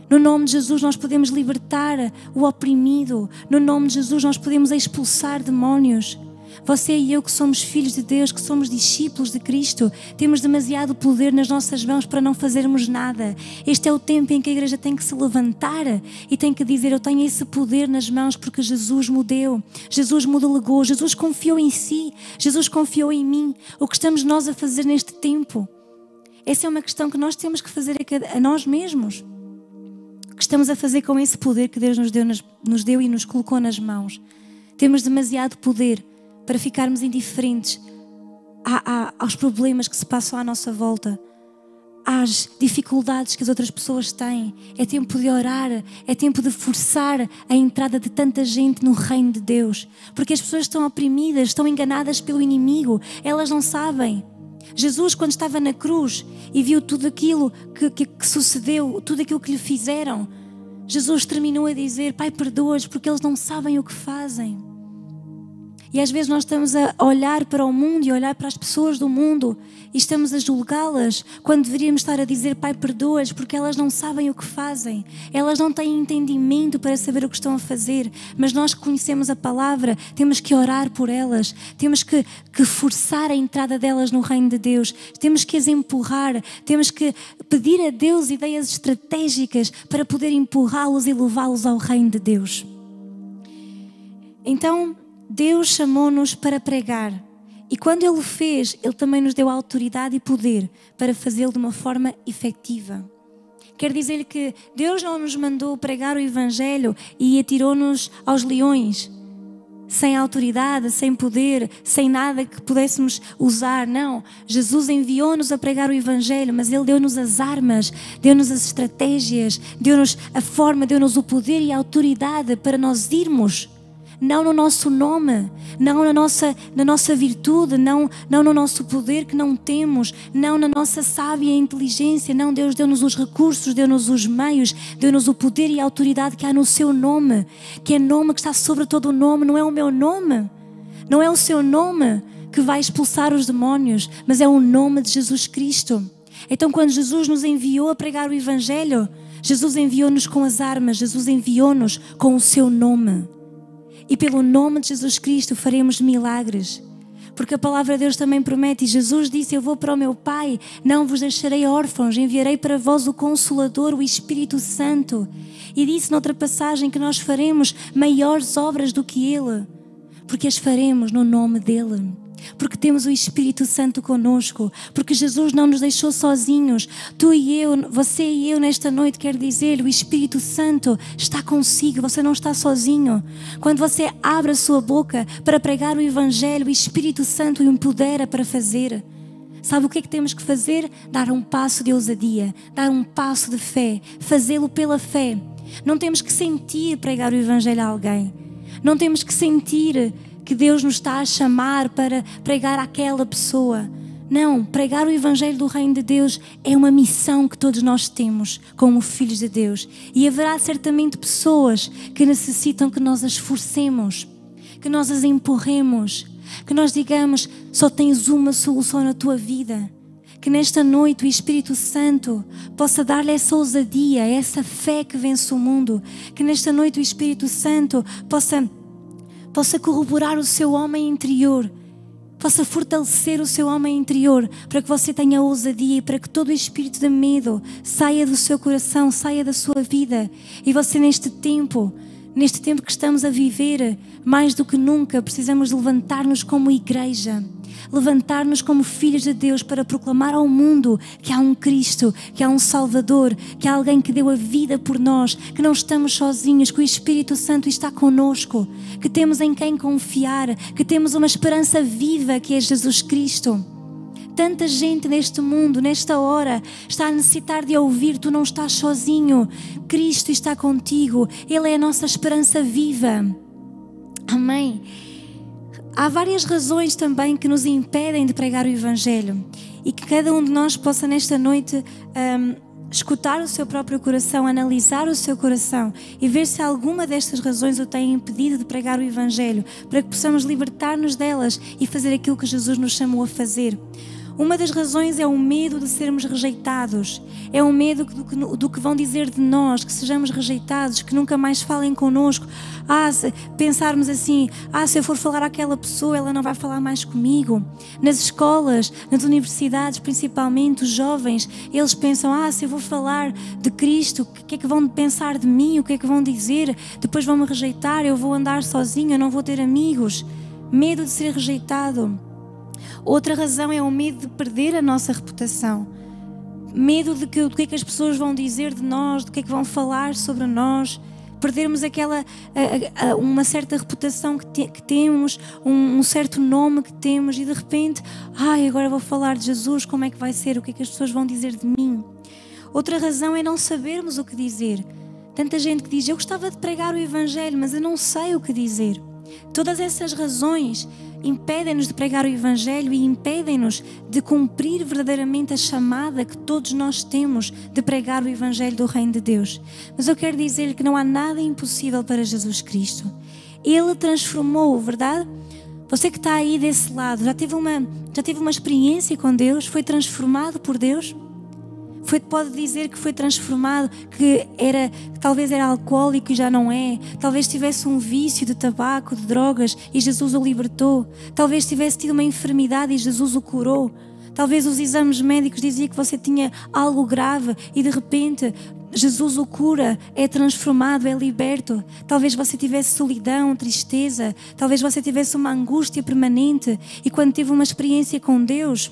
No nome de Jesus nós podemos libertar o oprimido. No nome de Jesus nós podemos expulsar demónios. Você e eu que somos filhos de Deus, que somos discípulos de Cristo, temos demasiado poder nas nossas mãos para não fazermos nada. Este é o tempo em que a igreja tem que se levantar e tem que dizer: eu tenho esse poder nas mãos porque Jesus me deu, Jesus me delegou, Jesus confiou em si, Jesus confiou em mim. O que estamos nós a fazer neste tempo? Essa é uma questão que nós temos que fazer a nós mesmos. O que estamos a fazer com esse poder que Deus nos deu e nos colocou nas mãos? Temos demasiado poder para ficarmos indiferentes aos problemas que se passam à nossa volta, às dificuldades que as outras pessoas têm. É tempo de orar, é tempo de forçar a entrada de tanta gente no reino de Deus, porque as pessoas estão oprimidas, estão enganadas pelo inimigo, elas não sabem. Jesus, quando estava na cruz e viu tudo aquilo que sucedeu, tudo aquilo que lhe fizeram, Jesus terminou a dizer: Pai, perdoa-os porque eles não sabem o que fazem. E às vezes nós estamos a olhar para o mundo e a olhar para as pessoas do mundo e estamos a julgá-las, quando deveríamos estar a dizer: Pai, perdoa-as porque elas não sabem o que fazem. Elas não têm entendimento para saber o que estão a fazer. Mas nós que conhecemos a palavra, temos que orar por elas, temos que forçar a entrada delas no reino de Deus, temos que as empurrar, temos que pedir a Deus ideias estratégicas para poder empurrá-los e levá-los ao reino de Deus. Então, Deus chamou-nos para pregar, e quando Ele o fez, Ele também nos deu autoridade e poder para fazê-lo de uma forma efetiva. Quer dizer que Deus não nos mandou pregar o Evangelho e atirou-nos aos leões, sem autoridade, sem poder, sem nada que pudéssemos usar. Não, Jesus enviou-nos a pregar o Evangelho, mas Ele deu-nos as armas, deu-nos as estratégias, deu-nos a forma, deu-nos o poder e a autoridade para nós irmos. Não no nosso nome, não na nossa virtude, não no nosso poder que não temos, não na nossa sábia inteligência. Não, Deus deu-nos os recursos, deu-nos os meios, deu-nos o poder e a autoridade que há no seu nome, que é nome que está sobre todo o nome. Não é o meu nome, não é o seu nome que vai expulsar os demónios, mas é o nome de Jesus Cristo. Então, quando Jesus nos enviou a pregar o Evangelho, Jesus enviou-nos com as armas, Jesus enviou-nos com o seu nome. E pelo nome de Jesus Cristo faremos milagres. Porque a palavra de Deus também promete, e Jesus disse: eu vou para o meu Pai, não vos deixarei órfãos, enviarei para vós o Consolador, o Espírito Santo. E disse noutra passagem que nós faremos maiores obras do que Ele, porque as faremos no nome dEle. Porque temos o Espírito Santo conosco, porque Jesus não nos deixou sozinhos. Tu e eu, você e eu nesta noite, quero dizer, o Espírito Santo está consigo, você não está sozinho. Quando você abre a sua boca para pregar o Evangelho, o Espírito Santo o empodera para fazer. Sabe o que é que temos que fazer? Dar um passo de ousadia, dar um passo de fé, fazê-lo pela fé. Não temos que sentir pregar o Evangelho a alguém, não temos que sentir que Deus nos está a chamar para pregar àquela pessoa. Não, pregar o Evangelho do Reino de Deus é uma missão que todos nós temos como filhos de Deus. E haverá certamente pessoas que necessitam que nós as esforcemos, que nós as empurremos, que nós digamos: só tens uma solução na tua vida. Que nesta noite o Espírito Santo possa dar-lhe essa ousadia, essa fé que vence o mundo. Que nesta noite o Espírito Santo possa corroborar o seu homem interior, possa fortalecer o seu homem interior, para que você tenha ousadia e para que todo o espírito de medo saia do seu coração, saia da sua vida. E você neste tempo que estamos a viver, mais do que nunca, precisamos levantar-nos como igreja, levantar-nos como filhos de Deus para proclamar ao mundo que há um Cristo, que há um Salvador, que há alguém que deu a vida por nós, que não estamos sozinhos, que o Espírito Santo está conosco, que temos em quem confiar, que temos uma esperança viva que é Jesus Cristo. Tanta gente neste mundo, nesta hora, está a necessitar de ouvir: tu não estás sozinho, Cristo está contigo, Ele é a nossa esperança viva. Amém. Há várias razões também que nos impedem de pregar o Evangelho, e que cada um de nós possa nesta noite escutar o seu próprio coração, analisar o seu coração e ver se alguma destas razões o tem impedido de pregar o Evangelho, para que possamos libertar-nos delas e fazer aquilo que Jesus nos chamou a fazer. Uma das razões é o medo de sermos rejeitados. É o medo do que vão dizer de nós, que sejamos rejeitados, que nunca mais falem connosco. Pensarmos assim, se eu for falar àquela pessoa, ela não vai falar mais comigo. Nas escolas, nas universidades, principalmente, os jovens, eles pensam, se eu vou falar de Cristo, o que é que vão pensar de mim? O que é que vão dizer? Depois vão me rejeitar, eu vou andar sozinho, eu não vou ter amigos. Medo de ser rejeitado. Outra razão é o medo de perder a nossa reputação. Medo do que é que as pessoas vão dizer de nós, do que é que vão falar sobre nós. Perdermos uma certa reputação que temos, um certo nome que temos e de repente, agora vou falar de Jesus, como é que vai ser? O que é que as pessoas vão dizer de mim? Outra razão é não sabermos o que dizer. Tanta gente que diz, eu gostava de pregar o Evangelho, mas eu não sei o que dizer. Todas essas razões impedem-nos de pregar o Evangelho e impedem-nos de cumprir verdadeiramente a chamada que todos nós temos de pregar o Evangelho do Reino de Deus. Mas eu quero dizer-lhe que não há nada impossível para Jesus Cristo. Ele transformou, verdade? Você que está aí desse lado, já teve uma experiência com Deus? Foi transformado por Deus? Pode dizer que foi transformado, que talvez era alcoólico e já não é. Talvez tivesse um vício de tabaco, de drogas e Jesus o libertou. Talvez tivesse tido uma enfermidade e Jesus o curou. Talvez os exames médicos diziam que você tinha algo grave e de repente Jesus o cura, é transformado, é liberto. Talvez você tivesse solidão, tristeza. Talvez você tivesse uma angústia permanente e quando teve uma experiência com Deus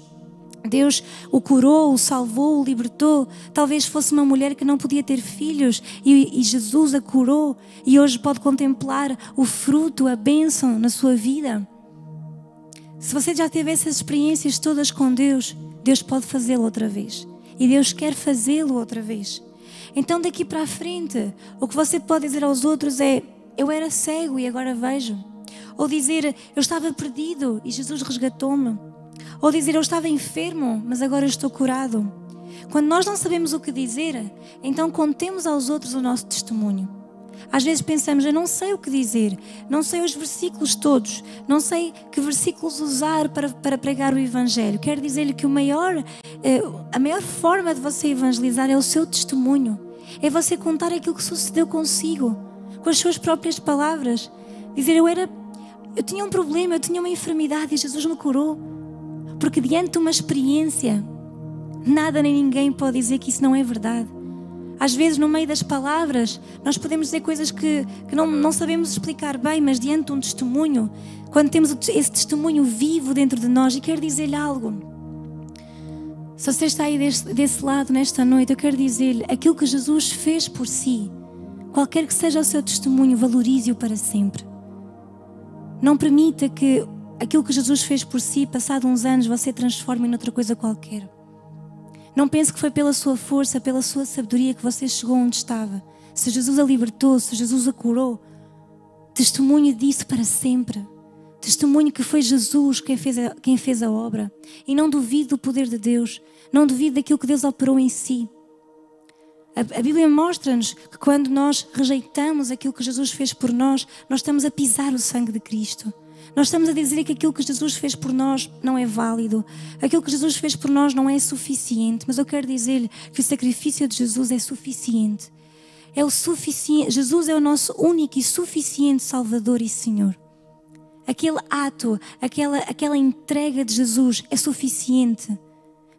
o curou, o salvou, o libertou. Talvez fosse uma mulher que não podia ter filhos e Jesus a curou e hoje pode contemplar o fruto, a bênção na sua vida. Se você já teve essas experiências todas com Deus, Deus pode fazê-lo outra vez e Deus quer fazê-lo outra vez. Então daqui para a frente, o que você pode dizer aos outros é, eu era cego e agora vejo. Ou dizer, eu estava perdido e Jesus resgatou-me. Ou dizer, eu estava enfermo, mas agora estou curado. Quando nós não sabemos o que dizer, então contemos aos outros o nosso testemunho. Às vezes pensamos, eu não sei o que dizer, não sei os versículos todos, não sei que versículos usar para pregar o Evangelho. Quero dizer-lhe que a maior forma de você evangelizar é o seu testemunho. É você contar aquilo que sucedeu consigo, com as suas próprias palavras. Dizer, eu tinha um problema, eu tinha uma enfermidade e Jesus me curou. Porque diante de uma experiência, nada nem ninguém pode dizer que isso não é verdade. Às vezes, no meio das palavras, nós podemos dizer coisas que não sabemos explicar bem, mas diante de um testemunho, quando temos esse testemunho vivo dentro de nós, e quero dizer-lhe algo. Se você está aí desse lado nesta noite, eu quero dizer-lhe, aquilo que Jesus fez por si, qualquer que seja o seu testemunho, valorize-o para sempre. Não permita que aquilo que Jesus fez por si, passado uns anos, você transforma em outra coisa qualquer. Não pense que foi pela sua força, pela sua sabedoria que você chegou onde estava. Se Jesus a libertou, se Jesus a curou, testemunhe disso para sempre. Testemunhe que foi Jesus quem fez a obra. E não duvide do poder de Deus. Não duvide daquilo que Deus operou em si. A Bíblia mostra-nos que quando nós rejeitamos aquilo que Jesus fez por nós, nós estamos a pisar o sangue de Cristo. Nós estamos a dizer que aquilo que Jesus fez por nós não é válido. Aquilo que Jesus fez por nós não é suficiente. Mas eu quero dizer-lhe que o sacrifício de Jesus é suficiente. É o suficiente. Jesus é o nosso único e suficiente Salvador e Senhor. Aquele ato, aquela entrega de Jesus é suficiente.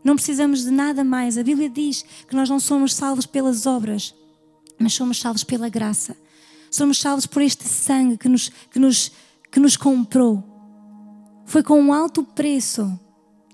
Não precisamos de nada mais. A Bíblia diz que nós não somos salvos pelas obras, mas somos salvos pela graça. Somos salvos por este sangue que nos comprou. Foi com um alto preço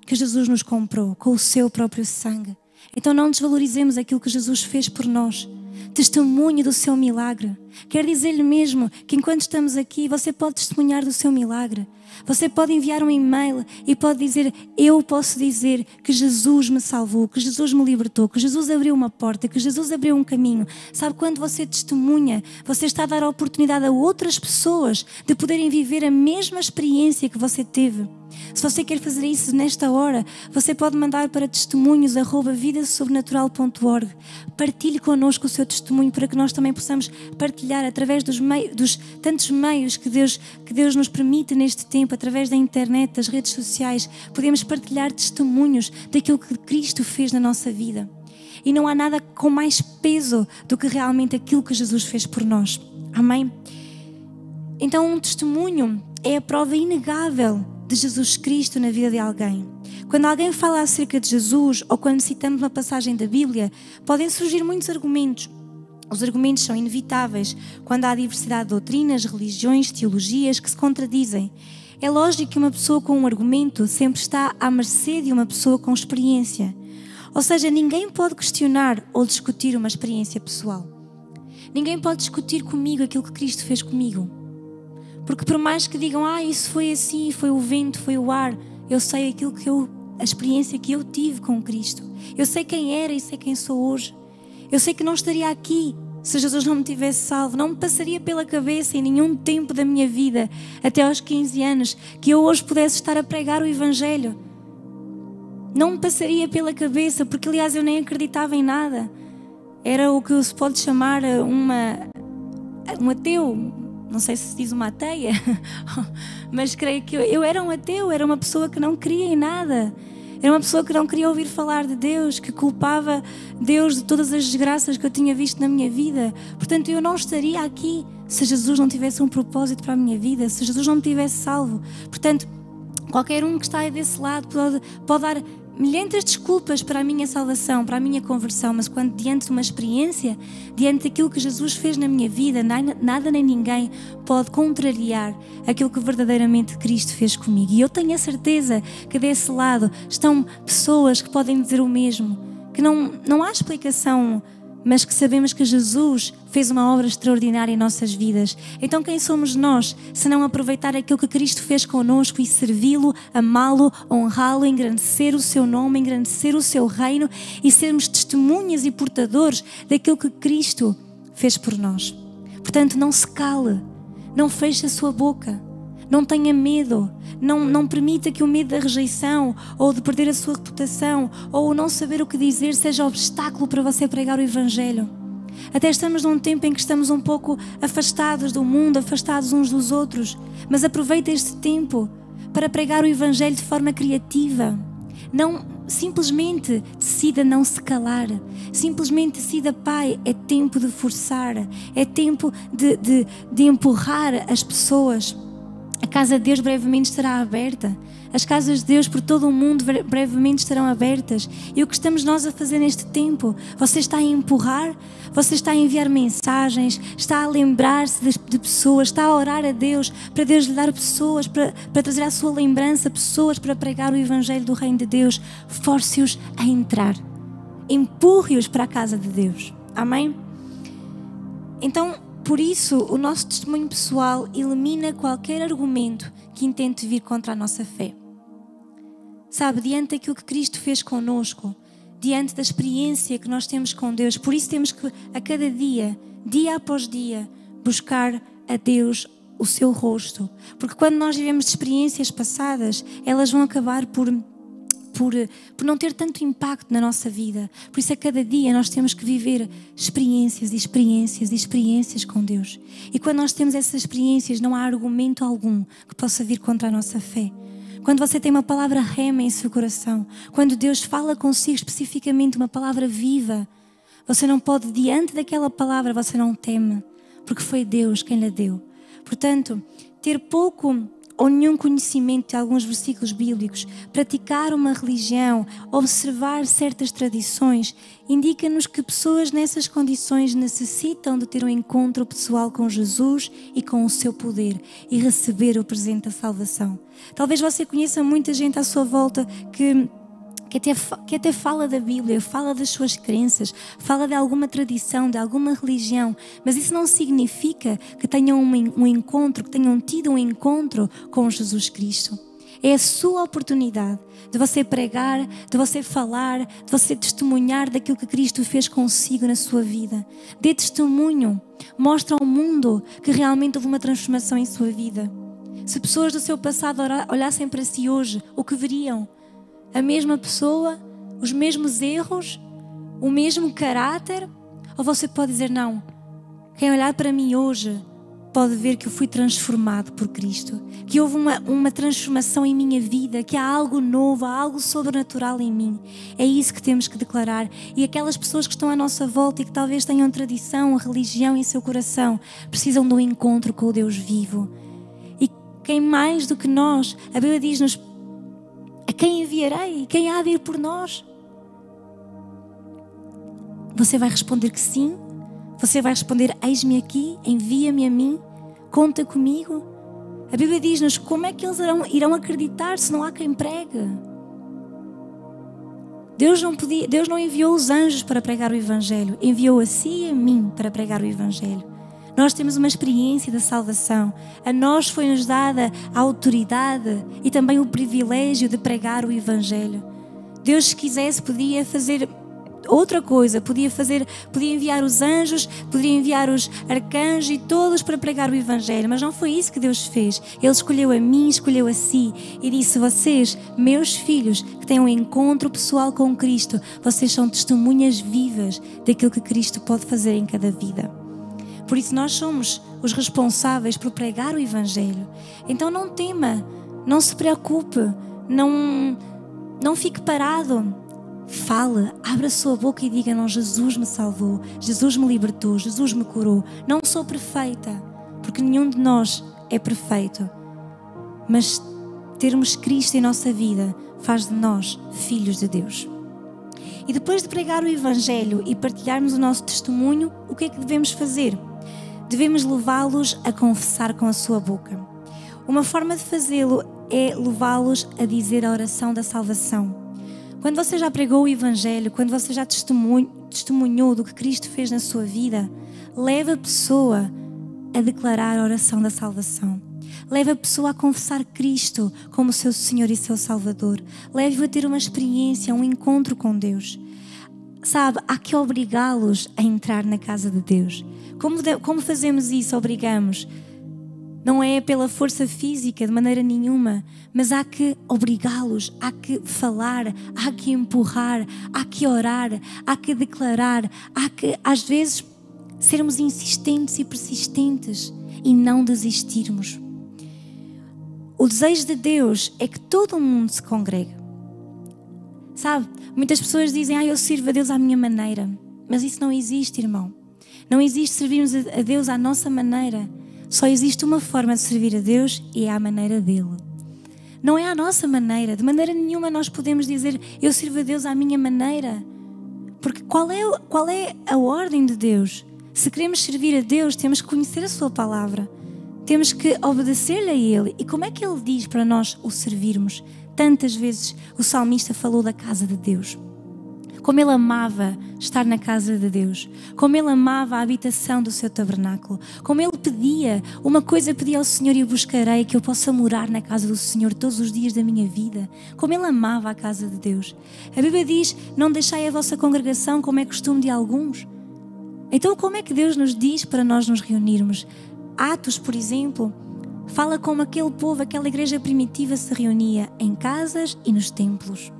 que Jesus nos comprou, com o seu próprio sangue. Então não desvalorizemos aquilo que Jesus fez por nós. Testemunhe do seu milagre. Quero dizer-lhe mesmo que enquanto estamos aqui, você pode testemunhar do seu milagre. Você pode enviar um e-mail e pode dizer, eu posso dizer que Jesus me salvou, que Jesus me libertou, que Jesus abriu uma porta, que Jesus abriu um caminho. Sabe, quando você testemunha, você está a dar a oportunidade a outras pessoas de poderem viver a mesma experiência que você teve. Se você quer fazer isso nesta hora, você pode mandar para testemunhos@vidasobrenatural.org. Partilhe connosco o seu testemunho para que nós também possamos partilhar através dos tantos meios que Deus nos permite neste tempo. tempo, através da internet, das redes sociais, podemos partilhar testemunhos daquilo que Cristo fez na nossa vida. E não há nada com mais peso do que realmente aquilo que Jesus fez por nós. Amém? Então, um testemunho é a prova inegável de Jesus Cristo na vida de alguém. Quando alguém fala acerca de Jesus, ou quando citamos uma passagem da Bíblia, podem surgir muitos argumentos. Os argumentos são inevitáveis quando há diversidade de doutrinas, religiões, teologias que se contradizem. É lógico que uma pessoa com um argumento sempre está à mercê de uma pessoa com experiência. Ou seja, ninguém pode questionar ou discutir uma experiência pessoal. Ninguém pode discutir comigo aquilo que Cristo fez comigo. Porque por mais que digam, isso foi assim, foi o vento, foi o ar, eu sei a experiência que eu tive com Cristo. Eu sei quem era e sei quem sou hoje. Eu sei que não estaria aqui se Jesus não me tivesse salvo. Não me passaria pela cabeça em nenhum tempo da minha vida, até aos 15 anos, que eu hoje pudesse estar a pregar o Evangelho. Não me passaria pela cabeça, porque aliás eu nem acreditava em nada. Era o que se pode chamar um ateu. Não sei se diz uma ateia, mas creio que eu era um ateu, era uma pessoa que não cria em nada. Era uma pessoa que não queria ouvir falar de Deus, que culpava Deus de todas as desgraças que eu tinha visto na minha vida. Portanto, eu não estaria aqui se Jesus não tivesse um propósito para a minha vida, se Jesus não me tivesse salvo. Portanto, qualquer um que está aí desse lado pode dar milhentas desculpas para a minha salvação, para a minha conversão, mas quando diante de uma experiência, diante daquilo que Jesus fez na minha vida, nada nem ninguém pode contrariar aquilo que verdadeiramente Cristo fez comigo. E eu tenho a certeza que desse lado estão pessoas que podem dizer o mesmo, que não há explicação, mas que sabemos que Jesus fez uma obra extraordinária em nossas vidas. Então quem somos nós, se não aproveitar aquilo que Cristo fez connosco e servi-lo, amá-lo, honrá-lo, engrandecer o seu nome, engrandecer o seu reino e sermos testemunhas e portadores daquilo que Cristo fez por nós. Portanto, não se cale, não feche a sua boca, não tenha medo, não permita que o medo da rejeição ou de perder a sua reputação ou não saber o que dizer seja obstáculo para você pregar o Evangelho. Até estamos num tempo em que estamos um pouco afastados do mundo, afastados uns dos outros, mas aproveita este tempo para pregar o Evangelho de forma criativa. Não simplesmente decida não se calar, simplesmente decida, Pai, é tempo de forçar, é tempo de empurrar as pessoas. A casa de Deus brevemente estará aberta. As casas de Deus por todo o mundo brevemente estarão abertas. E o que estamos nós a fazer neste tempo? Você está a empurrar? Você está a enviar mensagens? Está a lembrar-se de pessoas? Está a orar a Deus para Deus lhe dar pessoas, para trazer à sua lembrança pessoas para pregar o Evangelho do Reino de Deus? Force-os a entrar. Empurre-os para a casa de Deus. Amém? Então, por isso, o nosso testemunho pessoal elimina qualquer argumento que intente vir contra a nossa fé. Sabe, diante daquilo que Cristo fez connosco, diante da experiência que nós temos com Deus, por isso temos que a cada dia, dia após dia, buscar a Deus o seu rosto. Porque quando nós vivemos de experiências passadas, elas vão acabar por não ter tanto impacto na nossa vida. Por isso a cada dia nós temos que viver experiências e experiências e experiências com Deus. E quando nós temos essas experiências, não há argumento algum que possa vir contra a nossa fé. Quando você tem uma palavra rema em seu coração, quando Deus fala consigo especificamente uma palavra viva, você não pode, diante daquela palavra, você não teme, porque foi Deus quem lhe deu. Portanto, ter pouco ou nenhum conhecimento de alguns versículos bíblicos, praticar uma religião, observar certas tradições, indica-nos que pessoas nessas condições necessitam de ter um encontro pessoal com Jesus e com o seu poder e receber o presente da salvação. Talvez você conheça muita gente à sua volta que até fala da Bíblia, fala das suas crenças, fala de alguma tradição, de alguma religião, mas isso não significa que tenham um encontro, que tenham tido um encontro com Jesus Cristo. É a sua oportunidade de você pregar, de você falar, de você testemunhar daquilo que Cristo fez consigo na sua vida. Dê testemunho, mostra ao mundo que realmente houve uma transformação em sua vida. Se pessoas do seu passado olhassem para si hoje, o que veriam? A mesma pessoa, os mesmos erros, o mesmo caráter? Ou você pode dizer, não, quem olhar para mim hoje pode ver que eu fui transformado por Cristo, que houve uma transformação em minha vida, que há algo novo, há algo sobrenatural em mim. É isso que temos que declarar. E aquelas pessoas que estão à nossa volta e que talvez tenham tradição, religião em seu coração, precisam de um encontro com o Deus vivo. E quem mais do que nós? A Bíblia diz-nos: a quem enviarei? Quem há de ir por nós? Você vai responder que sim? Você vai responder: eis-me aqui, envia-me a mim, conta comigo? A Bíblia diz-nos: como é que eles irão acreditar se não há quem pregue? Deus não enviou os anjos para pregar o Evangelho, enviou a si e a mim para pregar o Evangelho. Nós temos uma experiência da salvação. A nós foi-nos dada a autoridade e também o privilégio de pregar o Evangelho. Deus, se quisesse, podia fazer outra coisa, podia enviar os anjos, podia enviar os arcanjos e todos para pregar o Evangelho, mas não foi isso que Deus fez. Ele escolheu a mim, escolheu a si e disse: vocês, meus filhos, que têm um encontro pessoal com Cristo, vocês são testemunhas vivas daquilo que Cristo pode fazer em cada vida. Por isso nós somos os responsáveis por pregar o Evangelho. Então não tema, não se preocupe, não fique parado. Fale, abra a sua boca e diga: não, Jesus me salvou, Jesus me libertou, Jesus me curou. Não sou perfeita, porque nenhum de nós é perfeito, mas termos Cristo em nossa vida faz de nós filhos de Deus. E depois de pregar o Evangelho e partilharmos o nosso testemunho, o que é que devemos fazer? Devemos levá-los a confessar com a sua boca. Uma forma de fazê-lo é levá-los a dizer a oração da salvação. Quando você já pregou o Evangelho, quando você já testemunhou do que Cristo fez na sua vida, leva a pessoa a declarar a oração da salvação. Leva a pessoa a confessar Cristo como seu Senhor e seu Salvador. Leve-o a ter uma experiência, um encontro com Deus. Sabe, há que obrigá-los a entrar na casa de Deus. Como fazemos isso? Obrigamos. Não é pela força física, de maneira nenhuma, mas há que obrigá-los, há que falar, há que empurrar, há que orar, há que declarar, há que, às vezes, sermos insistentes e persistentes e não desistirmos. O desejo de Deus é que todo o mundo se congregue. Sabe, muitas pessoas dizem: eu sirvo a Deus à minha maneira. Mas isso não existe, irmão. Não existe servirmos a Deus à nossa maneira. Só existe uma forma de servir a Deus e é à maneira dele. Não é à nossa maneira. De maneira nenhuma nós podemos dizer: eu sirvo a Deus à minha maneira. Porque qual é a ordem de Deus? Se queremos servir a Deus, temos que conhecer a sua palavra. Temos que obedecer-lhe a Ele. E como é que Ele diz para nós o servirmos? Tantas vezes o salmista falou da casa de Deus. Como ele amava estar na casa de Deus. Como ele amava a habitação do seu tabernáculo. Como ele pedia, uma coisa pedia ao Senhor e o buscarei, que eu possa morar na casa do Senhor todos os dias da minha vida. Como ele amava a casa de Deus. A Bíblia diz: não deixai a vossa congregação como é costume de alguns. Então como é que Deus nos diz para nós nos reunirmos? Atos, por exemplo, fala como aquele povo, aquela igreja primitiva se reunia em casas e nos templos.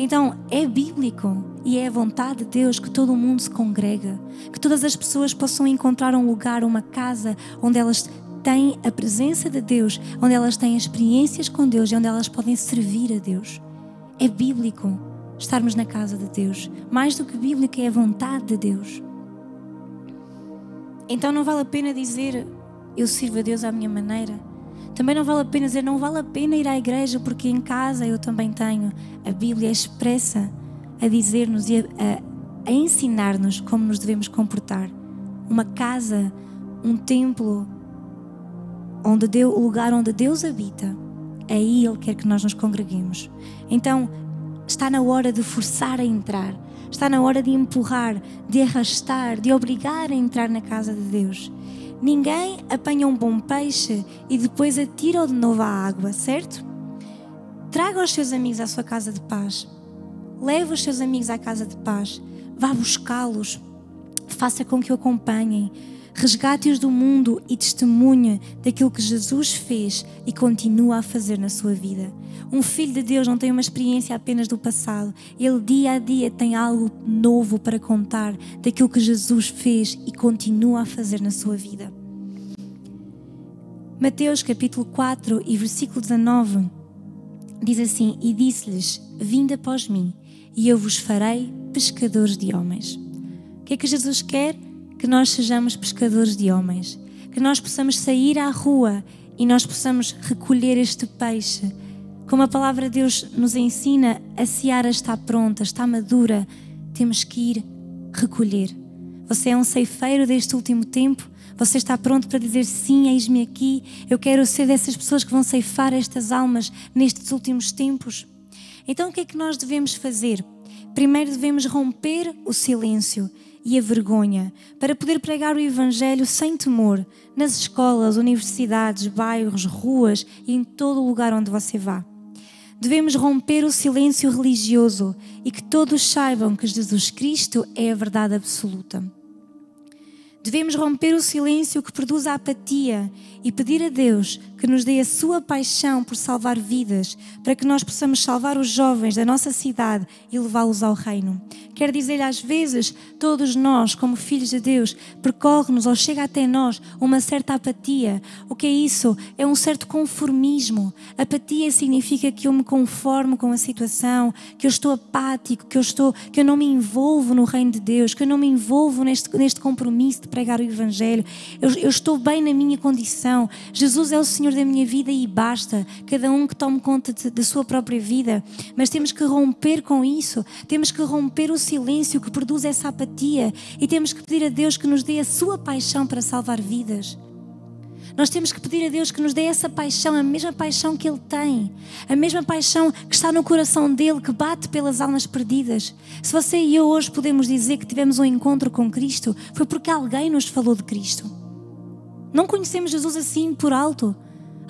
Então é bíblico e é a vontade de Deus que todo o mundo se congrega, que todas as pessoas possam encontrar um lugar, uma casa onde elas têm a presença de Deus, onde elas têm experiências com Deus e onde elas podem servir a Deus. É bíblico estarmos na casa de Deus. Mais do que bíblico, é a vontade de Deus. Então não vale a pena dizer: eu sirvo a Deus à minha maneira. Também não vale a pena dizer: não vale a pena ir à igreja porque em casa eu também tenho. A Bíblia expressa a dizer-nos e a ensinar-nos como nos devemos comportar. Uma casa, um templo, o lugar onde Deus habita, aí Ele quer que nós nos congreguemos. Então está na hora de forçar a entrar. Está na hora de empurrar, de arrastar, de obrigar a entrar na casa de Deus. Ninguém apanha um bom peixe e depois atira-o de novo à água, certo? Traga os seus amigos à sua casa de paz. Leve os seus amigos à casa de paz. Vá buscá-los. Faça com que o acompanhem. Resgate-os do mundo e testemunhe daquilo que Jesus fez e continua a fazer na sua vida. Um filho de Deus não tem uma experiência apenas do passado. Ele dia a dia tem algo novo para contar daquilo que Jesus fez e continua a fazer na sua vida. Mateus capítulo 4 e versículo 19 diz assim: e disse-lhes: vinde após mim, e eu vos farei pescadores de homens. O que é que Jesus quer? Que nós sejamos pescadores de homens, que nós possamos sair à rua e nós possamos recolher este peixe. Como a palavra de Deus nos ensina, a seara está pronta, está madura, temos que ir recolher. Você é um ceifeiro deste último tempo? Você está pronto para dizer sim, eis-me aqui, eu quero ser dessas pessoas que vão ceifar estas almas nestes últimos tempos? Então o que é que nós devemos fazer? Primeiro devemos romper o silêncio e a vergonha para poder pregar o Evangelho sem temor nas escolas, universidades, bairros, ruas e em todo o lugar onde você vá. Devemos romper o silêncio religioso e que todos saibam que Jesus Cristo é a verdade absoluta. Devemos romper o silêncio que produz a apatia e pedir a Deus que nos dê a sua paixão por salvar vidas, para que nós possamos salvar os jovens da nossa cidade e levá-los ao reino. Quero dizer-lhe, às vezes, todos nós, como filhos de Deus, percorre-nos ou chega até nós uma certa apatia. O que é isso? É um certo conformismo. Apatia significa que eu me conformo com a situação, que eu estou apático, que eu não me envolvo no reino de Deus, que eu não me envolvo neste compromisso de pregar o Evangelho. Eu estou bem na minha condição. Jesus é o Senhor da minha vida e basta. Cada um que tome conta da sua própria vida. Mas temos que romper com isso. Temos que romper o silêncio que produz essa apatia e temos que pedir a Deus que nos dê a sua paixão para salvar vidas. Nós temos que pedir a Deus que nos dê essa paixão, a mesma paixão que Ele tem, a mesma paixão que está no coração dEle, que bate pelas almas perdidas. Se você e eu hoje podemos dizer que tivemos um encontro com Cristo, foi porque alguém nos falou de Cristo. Não conhecemos Jesus assim por alto.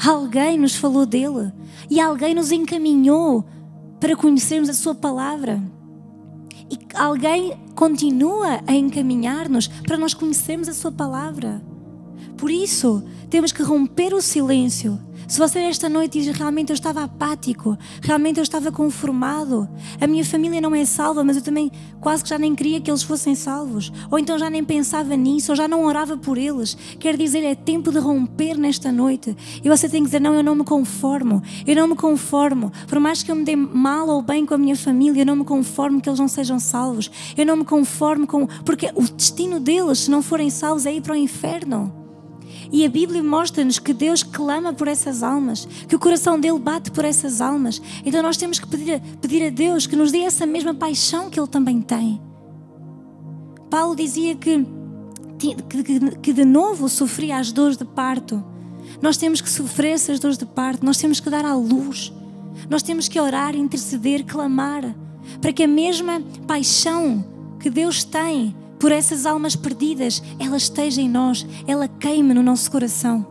Alguém nos falou dEle e alguém nos encaminhou para conhecermos a sua palavra. E alguém continua a encaminhar-nos para nós conhecermos a sua palavra. Por isso, temos que romper o silêncio. Se você esta noite diz: realmente eu estava apático, realmente eu estava conformado, a minha família não é salva, mas eu também quase que já nem queria que eles fossem salvos, ou então já nem pensava nisso, ou já não orava por eles. Quero dizer, é tempo de romper nesta noite. E você tem que dizer: não, eu não me conformo, por mais que eu me dê mal ou bem com a minha família, eu não me conformo que eles não sejam salvos, eu não me conformo porque o destino deles, se não forem salvos, é ir para o inferno. E a Bíblia mostra-nos que Deus clama por essas almas, que o coração dele bate por essas almas. Então nós temos que pedir a Deus que nos dê essa mesma paixão que Ele também tem. Paulo dizia que de novo sofria as dores de parto. Nós temos que sofrer essas dores de parto, nós temos que dar à luz. Nós temos que orar, interceder, clamar, para que a mesma paixão que Deus tem por essas almas perdidas, ela esteja em nós, ela queime no nosso coração.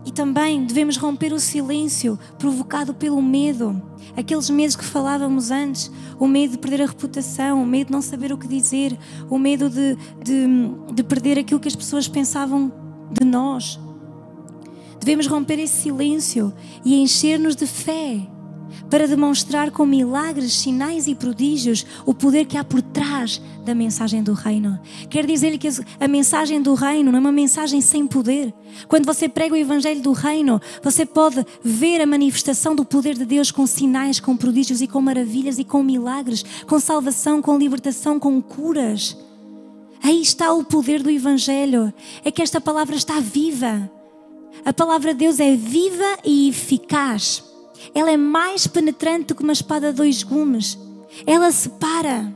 E também devemos romper o silêncio provocado pelo medo. Aqueles medos que falávamos antes, o medo de perder a reputação, o medo de não saber o que dizer, o medo de perder aquilo que as pessoas pensavam de nós. Devemos romper esse silêncio e encher-nos de fé, para demonstrar com milagres, sinais e prodígios o poder que há por trás da mensagem do reino. Quero dizer-lhe que a mensagem do reino não é uma mensagem sem poder. Quando você prega o Evangelho do reino, você pode ver a manifestação do poder de Deus com sinais, com prodígios e com maravilhas e com milagres, com salvação, com libertação, com curas. Aí está o poder do Evangelho. É que esta palavra está viva. A palavra de Deus é viva e eficaz. Ela é mais penetrante do que uma espada de 2 gumes. Ela separa.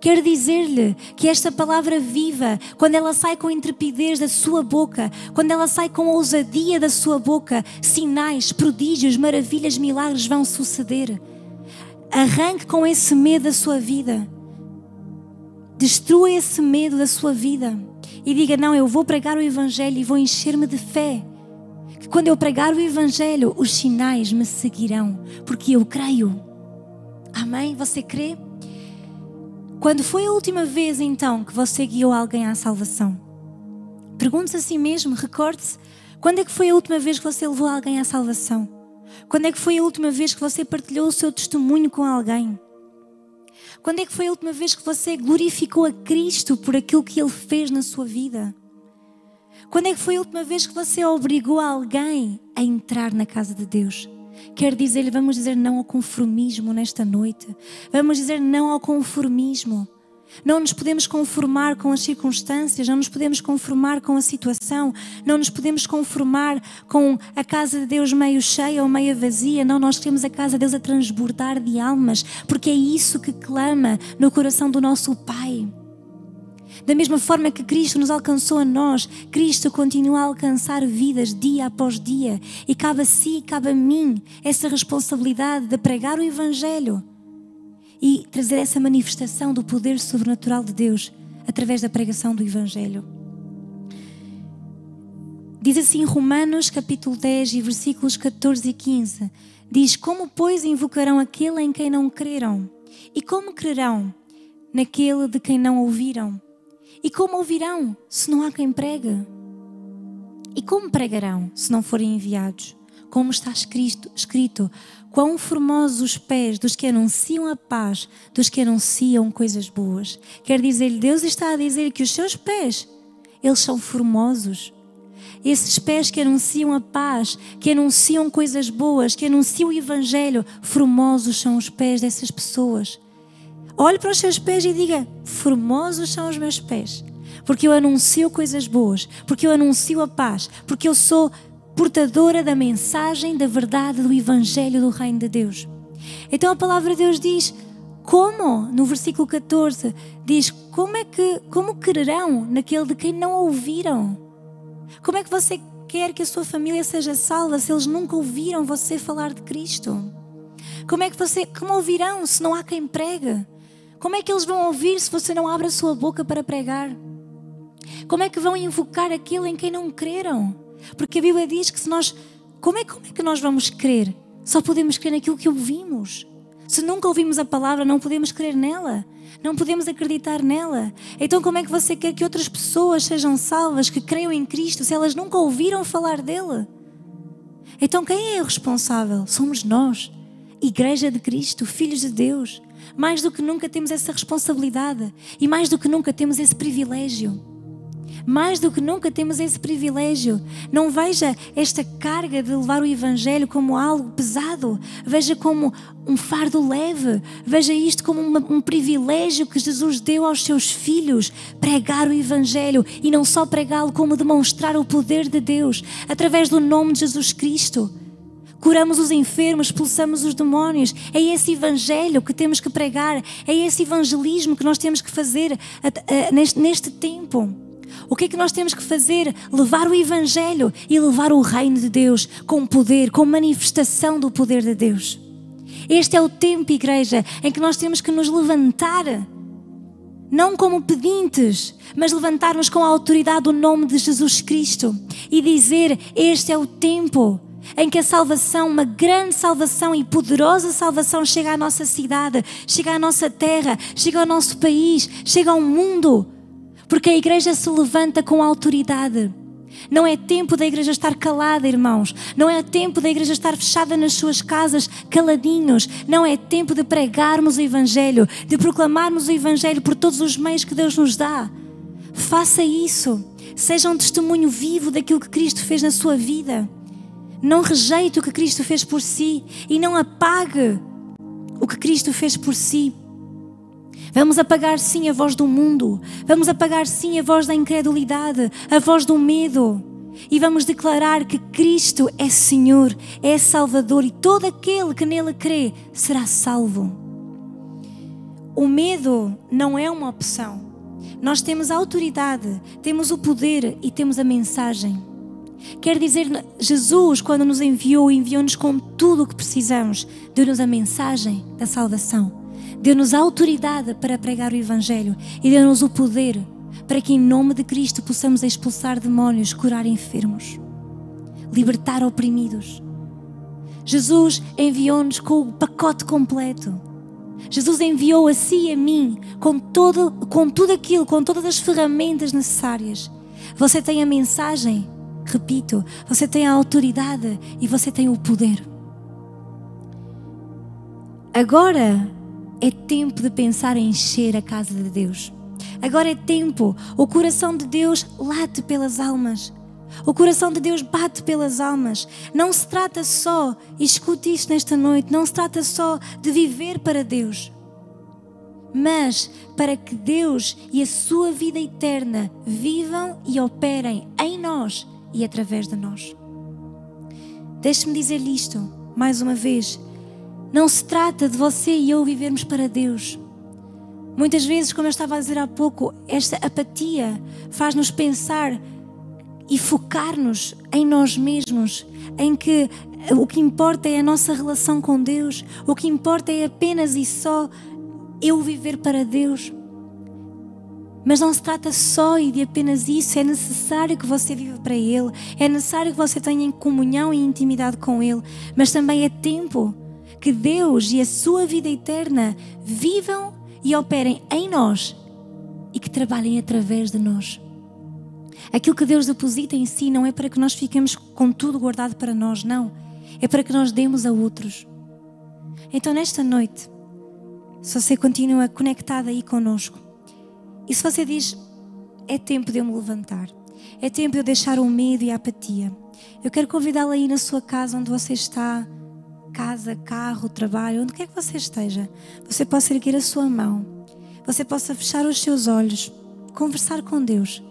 Quero dizer-lhe que esta palavra viva, quando ela sai com intrepidez da sua boca, quando ela sai com ousadia da sua boca, sinais, prodígios, maravilhas, milagres vão suceder. Arranque com esse medo da sua vida. Destrua esse medo da sua vida. E diga: não, eu vou pregar o Evangelho e vou encher-me de fé. Que quando eu pregar o Evangelho, os sinais me seguirão, porque eu creio. Amém? Você crê? Quando foi a última vez então que você guiou alguém à salvação? Pergunte-se a si mesmo, recorde-se. Quando é que foi a última vez que você levou alguém à salvação? Quando é que foi a última vez que você partilhou o seu testemunho com alguém? Quando é que foi a última vez que você glorificou a Cristo por aquilo que Ele fez na sua vida? Quando é que foi a última vez que você obrigou alguém a entrar na casa de Deus? Quero dizer-lhe, vamos dizer não ao conformismo nesta noite. Vamos dizer não ao conformismo. Não nos podemos conformar com as circunstâncias, não nos podemos conformar com a situação, não nos podemos conformar com a casa de Deus meio cheia ou meio vazia. Não, nós queremos a casa de Deus a transbordar de almas, porque é isso que clama no coração do nosso Pai. Da mesma forma que Cristo nos alcançou a nós, Cristo continua a alcançar vidas dia após dia. E cabe a si, cabe a mim, essa responsabilidade de pregar o Evangelho e trazer essa manifestação do poder sobrenatural de Deus através da pregação do Evangelho. Diz assim Romanos capítulo 10 e versículos 14 e 15. Diz: como pois invocarão aquele em quem não creram? E como crerão naquele de quem não ouviram? E como ouvirão se não há quem pregue? E como pregarão se não forem enviados? Como está escrito, quão formosos os pés dos que anunciam a paz, dos que anunciam coisas boas. Quer dizer, Deus está a dizer que os seus pés, eles são formosos. Esses pés que anunciam a paz, que anunciam coisas boas, que anunciam o Evangelho, formosos são os pés dessas pessoas. Olhe para os seus pés e diga: formosos são os meus pés, porque eu anuncio coisas boas, porque eu anuncio a paz, porque eu sou portadora da mensagem, da verdade, do Evangelho do Reino de Deus. Então a palavra de Deus diz, como? No versículo 14, diz, como crerão naquele de quem não ouviram? Como é que você quer que a sua família seja salva se eles nunca ouviram você falar de Cristo? Como ouvirão se não há quem pregue? Como é que eles vão ouvir se você não abre a sua boca para pregar? Como é que vão invocar aquele em quem não creram? Porque a Bíblia diz que como é que nós vamos crer? Só podemos crer naquilo que ouvimos. Se nunca ouvimos a palavra, não podemos crer nela. Não podemos acreditar nela. Então como é que você quer que outras pessoas sejam salvas, que creiam em Cristo, se elas nunca ouviram falar dele? Então quem é o responsável? Somos nós, Igreja de Cristo, filhos de Deus. Mais do que nunca temos essa responsabilidade e mais do que nunca temos esse privilégio. Mais do que nunca temos esse privilégio. Não veja esta carga de levar o Evangelho como algo pesado. Veja como um fardo leve. Veja isto como um privilégio que Jesus deu aos seus filhos. Pregar o Evangelho. E não só pregá-lo, como demonstrar o poder de Deus através do nome de Jesus Cristo. Curamos os enfermos, expulsamos os demónios. É esse Evangelho que temos que pregar. É esse evangelismo que nós temos que fazer neste tempo. O que é que nós temos que fazer? Levar o Evangelho e levar o reino de Deus com poder, com manifestação do poder de Deus. Este é o tempo, igreja, em que nós temos que nos levantar, não como pedintes, mas levantar-nos com a autoridade do nome de Jesus Cristo e dizer: este é o tempo em que a salvação, uma grande salvação e poderosa salvação chega à nossa cidade, chega à nossa terra, chega ao nosso país, chega ao mundo. Porque a igreja se levanta com autoridade. Não é tempo da igreja estar calada, irmãos. Não é tempo da igreja estar fechada nas suas casas, caladinhos. Não é tempo de pregarmos o Evangelho, de proclamarmos o Evangelho por todos os meios que Deus nos dá. Faça isso. Seja um testemunho vivo daquilo que Cristo fez na sua vida. Não rejeite o que Cristo fez por si e não apague o que Cristo fez por si. Vamos apagar sim a voz do mundo. Vamos apagar sim a voz da incredulidade, a voz do medo. E vamos declarar que Cristo é Senhor, é Salvador e todo aquele que nele crê será salvo. O medo não é uma opção. Nós temos a autoridade, temos o poder e temos a mensagem. Quer dizer, Jesus, quando nos enviou-nos com tudo o que precisamos. Deu-nos a mensagem da salvação. Deu-nos a autoridade para pregar o Evangelho e deu-nos o poder para que em nome de Cristo possamos expulsar demónios, curar enfermos, libertar oprimidos. Jesus enviou-nos com o pacote completo. Jesus enviou a si e a mim com tudo aquilo, com todas as ferramentas necessárias. Você tem a mensagem, repito, você tem a autoridade e você tem o poder. Agora é tempo de pensar em encher a casa de Deus. Agora é tempo. O coração de Deus late pelas almas. O coração de Deus bate pelas almas. Não se trata só, e escute isto nesta noite, não se trata só de viver para Deus, mas para que Deus e a sua vida eterna vivam e operem em nós e através de nós. Deixe-me dizer-lhe isto mais uma vez. Não se trata de você e eu vivermos para Deus. Muitas vezes, como eu estava a dizer há pouco, esta apatia faz-nos pensar e focar-nos em nós mesmos, em que o que importa é a nossa relação com Deus, o que importa é apenas e só eu viver para Deus. Mas não se trata só e de apenas isso. É necessário que você viva para Ele, é necessário que você tenha comunhão e intimidade com Ele, mas também é tempo que Deus e a sua vida eterna vivam e operem em nós e que trabalhem através de nós. Aquilo que Deus deposita em si não é para que nós fiquemos com tudo guardado para nós, não. É para que nós demos a outros. Então nesta noite, se você continua conectado aí conosco, e se você diz, é tempo de eu me levantar, é tempo de eu deixar o medo e a apatia, eu quero convidá-la aí na sua casa, onde você está, casa, carro, trabalho, onde quer que você esteja, você possa erguer a sua mão, você possa fechar os seus olhos, conversar com Deus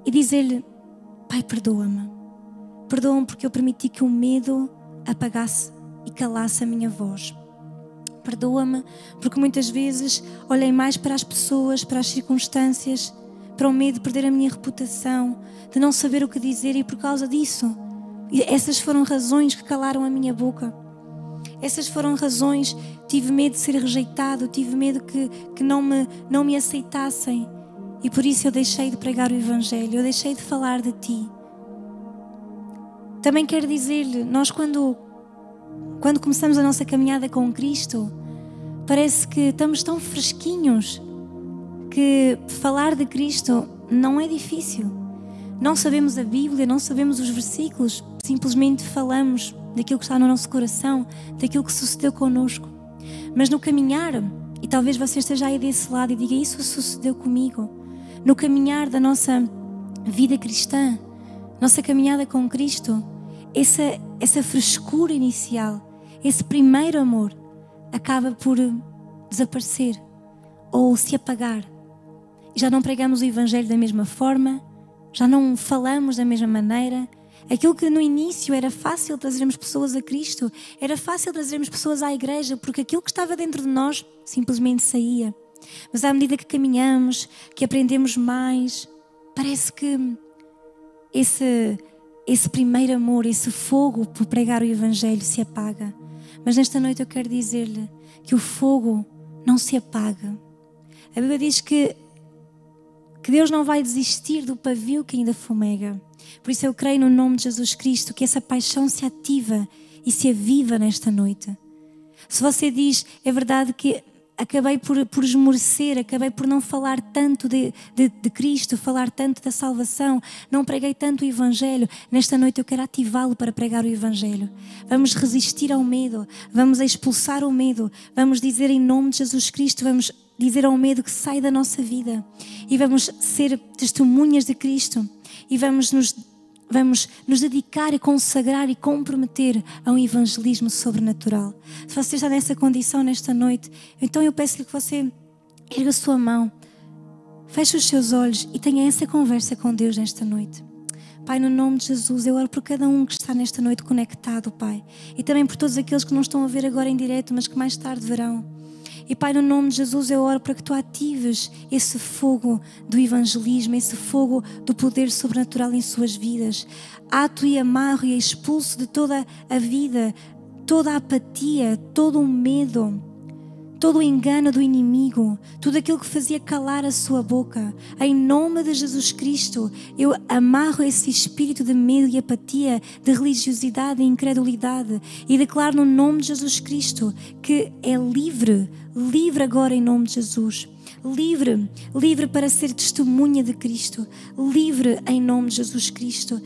e dizer-lhe, Pai, perdoa-me. Perdoa-me porque eu permiti que o medo apagasse e calasse a minha voz. Perdoa-me porque muitas vezes olhei mais para as pessoas, para as circunstâncias, para o medo de perder a minha reputação, de não saber o que dizer, e por causa disso, essas foram razões que calaram a minha boca. Essas foram razões, tive medo de ser rejeitado, tive medo que não me aceitassem. E por isso eu deixei de pregar o Evangelho, eu deixei de falar de Ti. Também quero dizer-lhe, nós quando começamos a nossa caminhada com Cristo, parece que estamos tão fresquinhos que falar de Cristo não é difícil. Não sabemos a Bíblia, não sabemos os versículos, simplesmente falamos daquilo que está no nosso coração, daquilo que sucedeu connosco. Mas no caminhar, e talvez você esteja aí desse lado e diga, isso sucedeu comigo. No caminhar da nossa vida cristã, nossa caminhada com Cristo, essa frescura inicial, esse primeiro amor, acaba por desaparecer ou se apagar. Já não pregamos o Evangelho da mesma forma, já não falamos da mesma maneira. Aquilo que no início era fácil trazermos pessoas a Cristo, era fácil trazermos pessoas à igreja, porque aquilo que estava dentro de nós simplesmente saía. Mas à medida que caminhamos, que aprendemos mais, parece que esse primeiro amor, esse fogo por pregar o Evangelho se apaga. Mas nesta noite eu quero dizer-lhe que o fogo não se apaga. A Bíblia diz que Deus não vai desistir do pavio que ainda fumega. Por isso eu creio no nome de Jesus Cristo que essa paixão se ativa e se aviva nesta noite. Se você diz, é verdade que acabei por esmorecer, acabei por não falar tanto de Cristo, falar tanto da salvação, não preguei tanto o Evangelho, nesta noite eu quero ativá-lo para pregar o Evangelho. Vamos resistir ao medo, vamos expulsar o medo, vamos dizer em nome de Jesus Cristo, vamos dizer ao medo que sai da nossa vida e vamos ser testemunhas de Cristo e vamos nos dedicar a consagrar e comprometer a um evangelismo sobrenatural. Se você está nessa condição nesta noite, então eu peço-lhe que você erga a sua mão, feche os seus olhos e tenha essa conversa com Deus nesta noite. Pai, no nome de Jesus, eu oro por cada um que está nesta noite conectado, Pai, e também por todos aqueles que não estão a ver agora em direto, mas que mais tarde verão. E Pai, no nome de Jesus, eu oro para que Tu atives esse fogo do evangelismo, esse fogo do poder sobrenatural em suas vidas. Ato e amarro e expulso de toda a vida, toda a apatia, todo o medo, todo o engano do inimigo, tudo aquilo que fazia calar a sua boca. Em nome de Jesus Cristo, eu amarro esse espírito de medo e apatia, de religiosidade e incredulidade e declaro no nome de Jesus Cristo que é livre agora em nome de Jesus. Livre para ser testemunha de Cristo. Livre em nome de Jesus Cristo.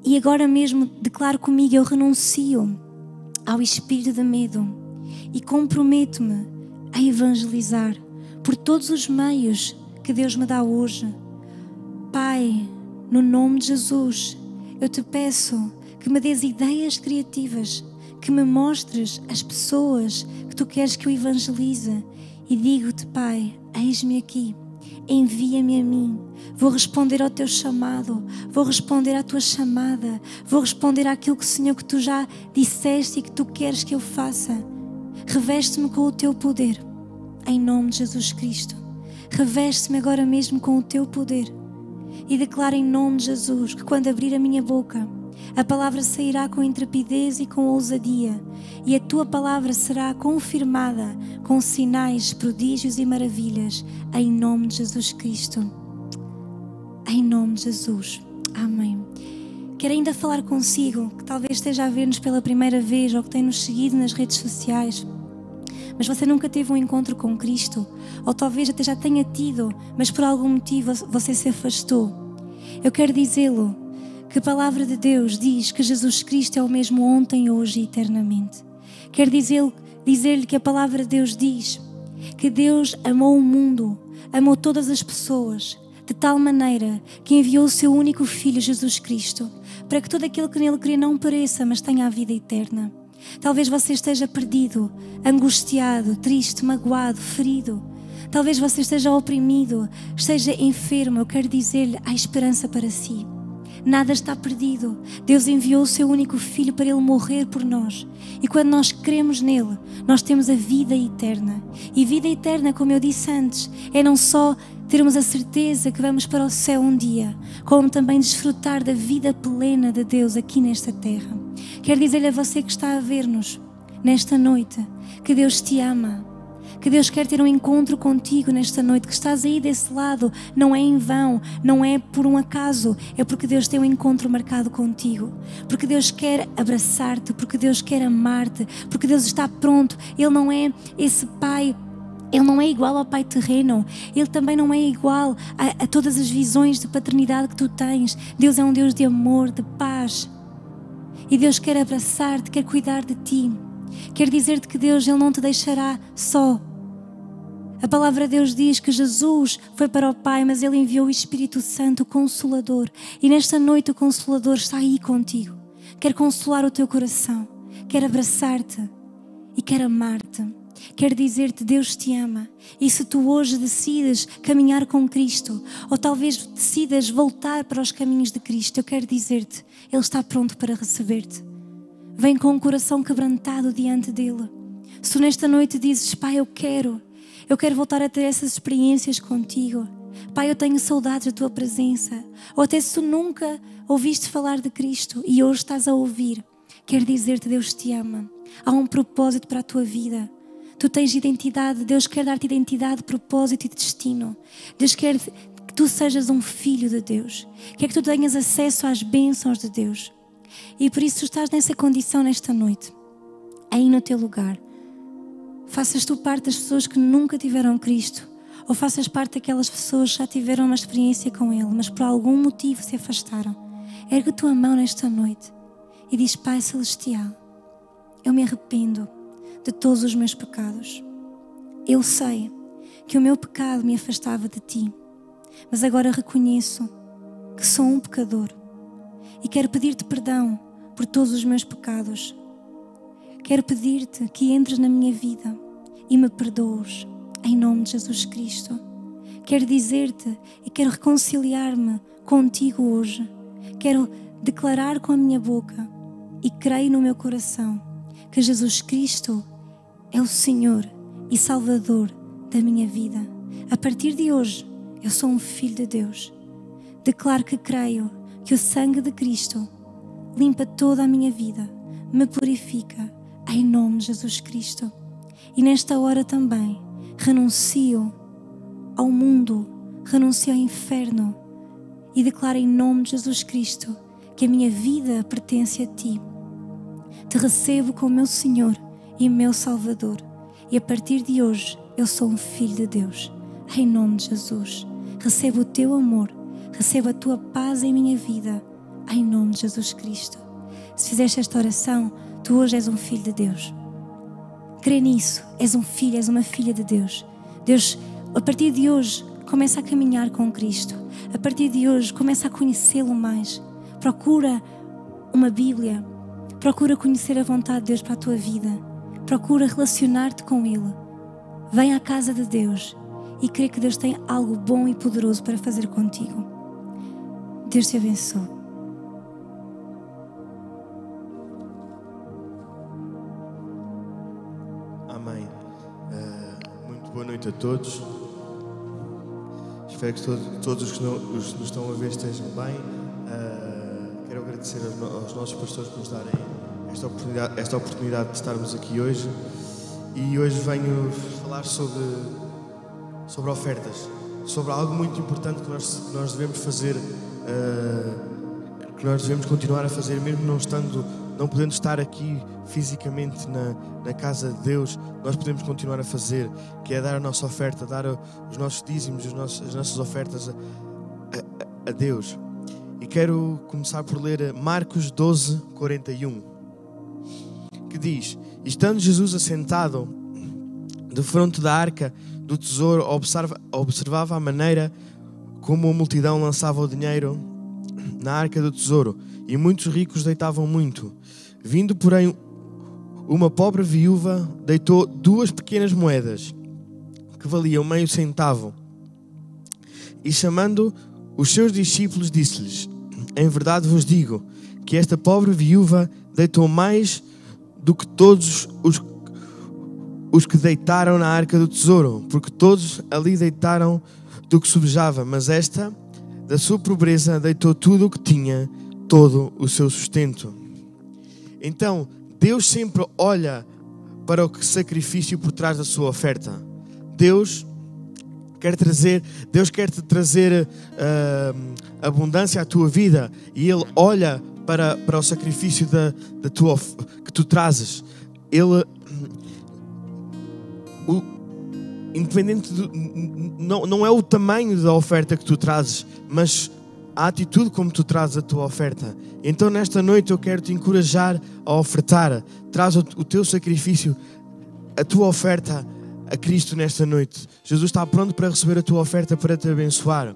E agora mesmo declaro comigo, eu renuncio ao espírito de medo e comprometo-me a evangelizar por todos os meios que Deus me dá hoje. Pai, no nome de Jesus, eu te peço que me dês ideias criativas, que me mostres as pessoas que tu queres que eu evangelize. E digo-te, Pai, eis-me aqui, envia-me a mim. Vou responder ao teu chamado, vou responder à tua chamada, vou responder àquilo que, Senhor, que tu já disseste e que tu queres que eu faça. Reveste-me com o teu poder, em nome de Jesus Cristo. Reveste-me agora mesmo com o teu poder e declaro em nome de Jesus que quando abrir a minha boca, a palavra sairá com intrepidez e com ousadia, e a tua palavra será confirmada com sinais, prodígios e maravilhas, em nome de Jesus Cristo. Em nome de Jesus. Amém. Quero ainda falar consigo, que talvez esteja a ver-nos pela primeira vez ou que tem nos seguido nas redes sociais, mas você nunca teve um encontro com Cristo, ou talvez até já tenha tido, mas por algum motivo você se afastou. Eu quero dizê-lo que a palavra de Deus diz que Jesus Cristo é o mesmo ontem, hoje e eternamente. Quero dizer-lhe que a palavra de Deus diz que Deus amou o mundo, amou todas as pessoas, de tal maneira que enviou o seu único Filho, Jesus Cristo, para que todo aquele que nele crê não pereça, mas tenha a vida eterna. Talvez você esteja perdido, angustiado, triste, magoado, ferido. Talvez você esteja oprimido, esteja enfermo. Eu quero dizer-lhe, há esperança para si. Nada está perdido. Deus enviou o seu único Filho para Ele morrer por nós. E quando nós cremos nele, nós temos a vida eterna. E vida eterna, como eu disse antes, é não só termos a certeza que vamos para o céu um dia, como também desfrutar da vida plena de Deus aqui nesta terra. Quero dizer-lhe a você que está a ver-nos nesta noite, que Deus te ama, que Deus quer ter um encontro contigo nesta noite, que estás aí desse lado, não é em vão, não é por um acaso, é porque Deus tem um encontro marcado contigo, porque Deus quer abraçar-te, porque Deus quer amar-te, porque Deus está pronto. Ele não é esse Pai, Ele não é igual ao Pai terreno, Ele também não é igual a todas as visões de paternidade que tu tens. Deus é um Deus de amor, de paz, e Deus quer abraçar-te, quer cuidar de ti. Quer dizer-te que Deus, Ele não te deixará só. A palavra de Deus diz que Jesus foi para o Pai, mas Ele enviou o Espírito Santo, o Consolador. E nesta noite o Consolador está aí contigo. Quer consolar o teu coração, quer abraçar-te e quer amar-te. Quer dizer-te, Deus te ama. E se tu hoje decides caminhar com Cristo, ou talvez decidas voltar para os caminhos de Cristo, eu quero dizer-te, Ele está pronto para receber-te. Vem com o coração quebrantado diante dEle. Se tu nesta noite dizes, Pai, eu quero voltar a ter essas experiências contigo. Pai, eu tenho saudades da tua presença. Ou até se tu nunca ouviste falar de Cristo e hoje estás a ouvir, quero dizer-te, Deus te ama. Há um propósito para a tua vida. Tu tens identidade, Deus quer dar-te identidade, propósito e destino. Deus quer que tu sejas um filho de Deus. Quer que tu tenhas acesso às bênçãos de Deus. E por isso tu estás nessa condição nesta noite, aí no teu lugar. Faças tu parte das pessoas que nunca tiveram Cristo, ou faças parte daquelas pessoas que já tiveram uma experiência com Ele, mas por algum motivo se afastaram. Ergue a tua mão nesta noite e diz, Pai Celestial, eu me arrependo de todos os meus pecados. Eu sei que o meu pecado me afastava de Ti, mas agora reconheço que sou um pecador e quero pedir-te perdão por todos os meus pecados. Quero pedir-te que entres na minha vida e me perdoes, em nome de Jesus Cristo. Quero dizer-te e quero reconciliar-me contigo hoje. Quero declarar com a minha boca e creio no meu coração que Jesus Cristo é o Senhor e Salvador da minha vida. A partir de hoje, eu sou um filho de Deus. Declaro que creio que o sangue de Cristo limpa toda a minha vida, me purifica, em nome de Jesus Cristo. E nesta hora também renuncio ao mundo, renuncio ao inferno e declaro em nome de Jesus Cristo que a minha vida pertence a Ti. Te recebo como meu Senhor e meu Salvador. E a partir de hoje eu sou um filho de Deus. Em nome de Jesus. Recebo o Teu amor, recebo a Tua paz em minha vida. Em nome de Jesus Cristo. Se fizeste esta oração, tu hoje és um filho de Deus. Crê nisso. És um filho, és uma filha de Deus. Deus, a partir de hoje, começa a caminhar com Cristo. A partir de hoje, começa a conhecê-lo mais. Procura uma Bíblia. Procura conhecer a vontade de Deus para a tua vida. Procura relacionar-te com Ele. Vem à casa de Deus e crê que Deus tem algo bom e poderoso para fazer contigo. Deus te abençoe. Amém. Muito boa noite a todos. Espero que todos os que nos estão a ver estejam bem. Quero agradecer aos nossos pastores por nos darem esta oportunidade de estarmos aqui hoje. E hoje venho falar sobre ofertas, sobre algo muito importante que nós devemos fazer, que nós devemos continuar a fazer, mesmo não podendo estar aqui fisicamente na casa de Deus. Nós podemos continuar a fazer, que é dar a nossa oferta, dar os nossos dízimos, as nossas ofertas a Deus. E quero começar por ler Marcos 12, 41, que diz: estando Jesus assentado defronte da arca do tesouro, observava a maneira como a multidão lançava o dinheiro na arca do tesouro, e muitos ricos deitavam muito. Vindo, porém, uma pobre viúva, deitou 2 pequenas moedas, que valiam meio centavo. E chamando os seus discípulos, disse-lhes: em verdade vos digo que esta pobre viúva deitou mais do que todos os que deitaram na arca do tesouro, porque todos ali deitaram do que sobejava, mas esta, da sua pobreza, deitou tudo o que tinha, todo o seu sustento. Então, Deus sempre olha para o sacrifício por trás da sua oferta. Deus quer te trazer abundância à tua vida, e Ele olha para o sacrifício que tu trazes. Ele, independente não é o tamanho da oferta que tu trazes, mas a atitude como tu trazes a tua oferta. Então nesta noite eu quero te encorajar a ofertar. Traz o teu sacrifício, a tua oferta a Cristo nesta noite. Jesus está pronto para receber a tua oferta, para te abençoar.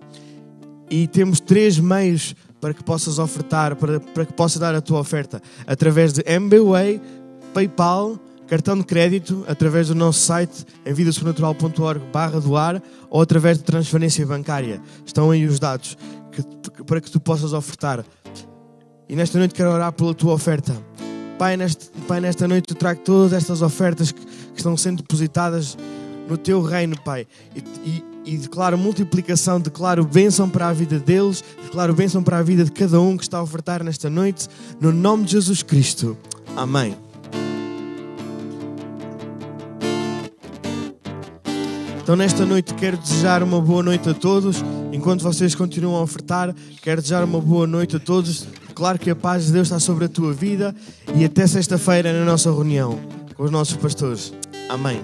E temos 3 meios para que possas ofertar, para que possas dar a tua oferta: através de MBWay, PayPal, cartão de crédito, através do nosso site em vidasobrenatural.org/doar, ou através de transferência bancária. Estão aí os dados para que tu possas ofertar. E nesta noite quero orar pela tua oferta. Pai, nesta noite eu trago todas estas ofertas que estão sendo depositadas no teu reino, Pai. E declaro multiplicação, declaro bênção para a vida deles, declaro bênção para a vida de cada um que está a ofertar nesta noite, no nome de Jesus Cristo. Amém. Então nesta noite quero desejar uma boa noite a todos. Enquanto vocês continuam a ofertar, quero desejar uma boa noite a todos. Claro que a paz de Deus está sobre a tua vida, e até sexta-feira na nossa reunião com os nossos pastores. Amém.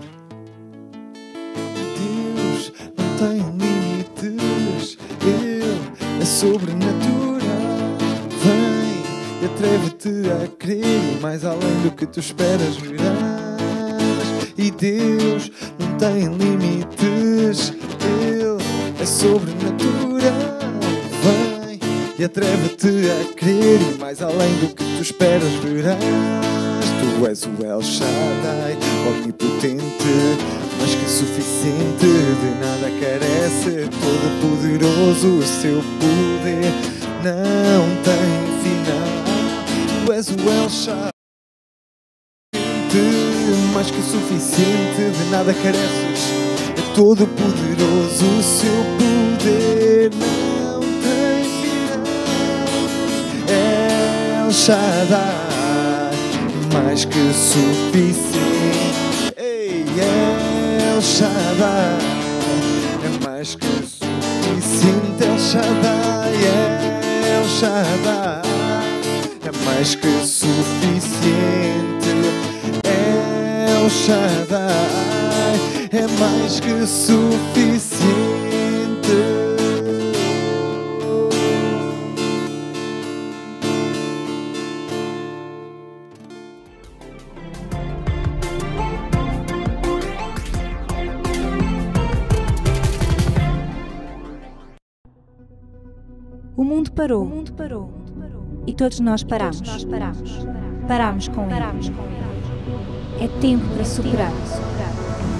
Deus não tem limites, Ele é sobrenatural. Vem e atreve-te a crer, mais além do que tu esperas verás. E Deus não tem limites, Ele é sobrenatural. Vem e atreve-te a crer, e mais além do que tu esperas verás. Tu és o El Shaddai, onipotente, mas que suficiente, de nada carece, todo poderoso, o seu poder não tem final. Tu és o El Shaddai, mais que suficiente, de nada careces, é todo poderoso, o seu poder não tem final. El Shaddai, mais que suficiente. Ei, El Shaddai, é mais que suficiente. El Shaddai, El Shaddai, é mais que suficiente. El Shaddai, é mais que suficiente. O mundo parou. E todos nós paramos. Paramos com ele. É tempo para superar.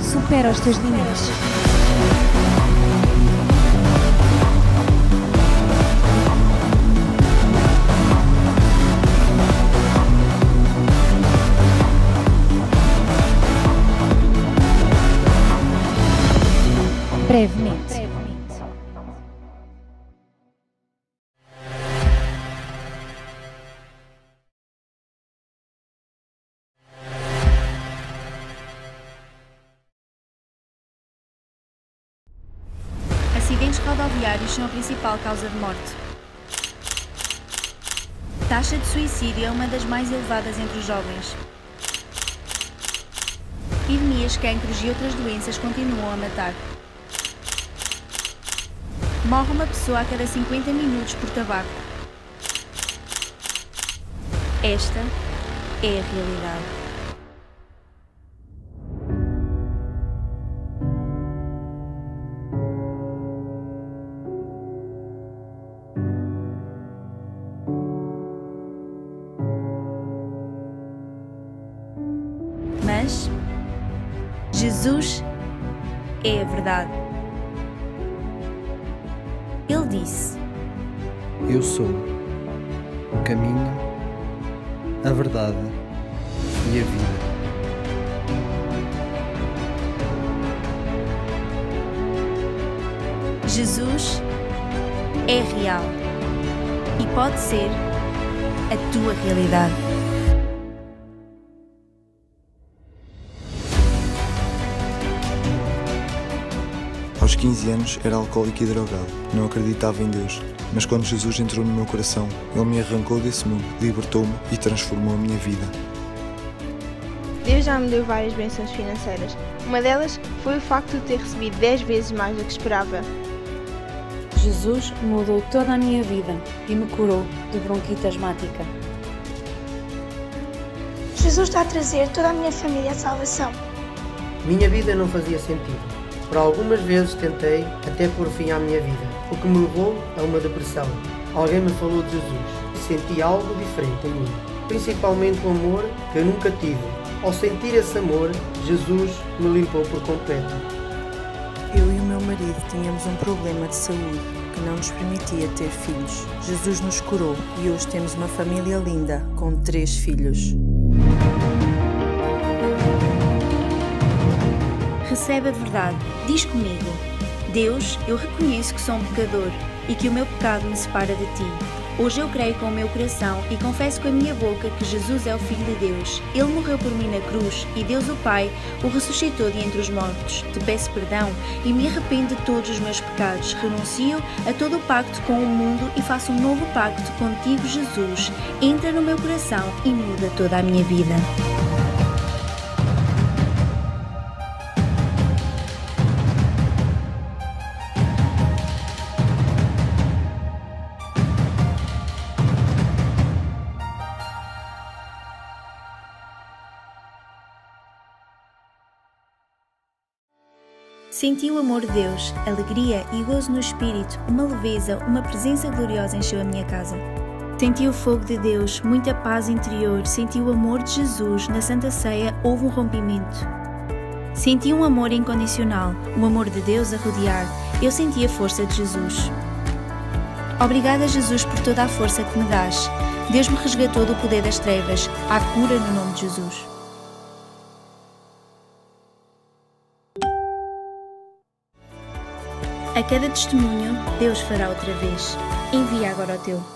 Supera os teus limites. Brevemente. Acidentes rodoviários são a principal causa de morte. A taxa de suicídio é uma das mais elevadas entre os jovens. Epidemias, cancros e outras doenças continuam a matar. Morre uma pessoa a cada 50 minutos por tabaco. Esta é a realidade. Mas Jesus é a verdade. Ele disse: Eu sou o caminho, a verdade e a vida. Jesus é real e pode ser a tua realidade. Aos 15 anos era alcoólico e drogado, não acreditava em Deus, mas quando Jesus entrou no meu coração, Ele me arrancou desse mundo, libertou-me e transformou a minha vida. Deus já me deu várias bênçãos financeiras. Uma delas foi o facto de ter recebido 10 vezes mais do que esperava. Jesus mudou toda a minha vida e me curou de bronquite asmática. Jesus está a trazer toda a minha família à salvação. Minha vida não fazia sentido. Por algumas vezes tentei até pôr fim à minha vida, o que me levou a uma depressão. Alguém me falou de Jesus e senti algo diferente em mim, principalmente o amor que eu nunca tive. Ao sentir esse amor, Jesus me limpou por completo. Eu e o meu marido tínhamos um problema de saúde que não nos permitia ter filhos. Jesus nos curou e hoje temos uma família linda com 3 filhos. Recebe a verdade. Diz comigo: Deus, eu reconheço que sou um pecador e que o meu pecado me separa de Ti. Hoje eu creio com o meu coração e confesso com a minha boca que Jesus é o Filho de Deus. Ele morreu por mim na cruz e Deus o Pai o ressuscitou de entre os mortos. Te peço perdão e me arrependo de todos os meus pecados. Renuncio a todo o pacto com o mundo e faço um novo pacto contigo, Jesus. Entra no meu coração e muda toda a minha vida. Senti o amor de Deus, alegria e gozo no espírito, uma leveza, uma presença gloriosa encheu a minha casa. Senti o fogo de Deus, muita paz interior, senti o amor de Jesus, na Santa Ceia houve um rompimento. Senti um amor incondicional, o amor de Deus a rodear, eu senti a força de Jesus. Obrigada, Jesus, por toda a força que me dás. Deus me resgatou do poder das trevas, há cura no nome de Jesus. A cada testemunho, Deus fará outra vez. Envia agora o teu.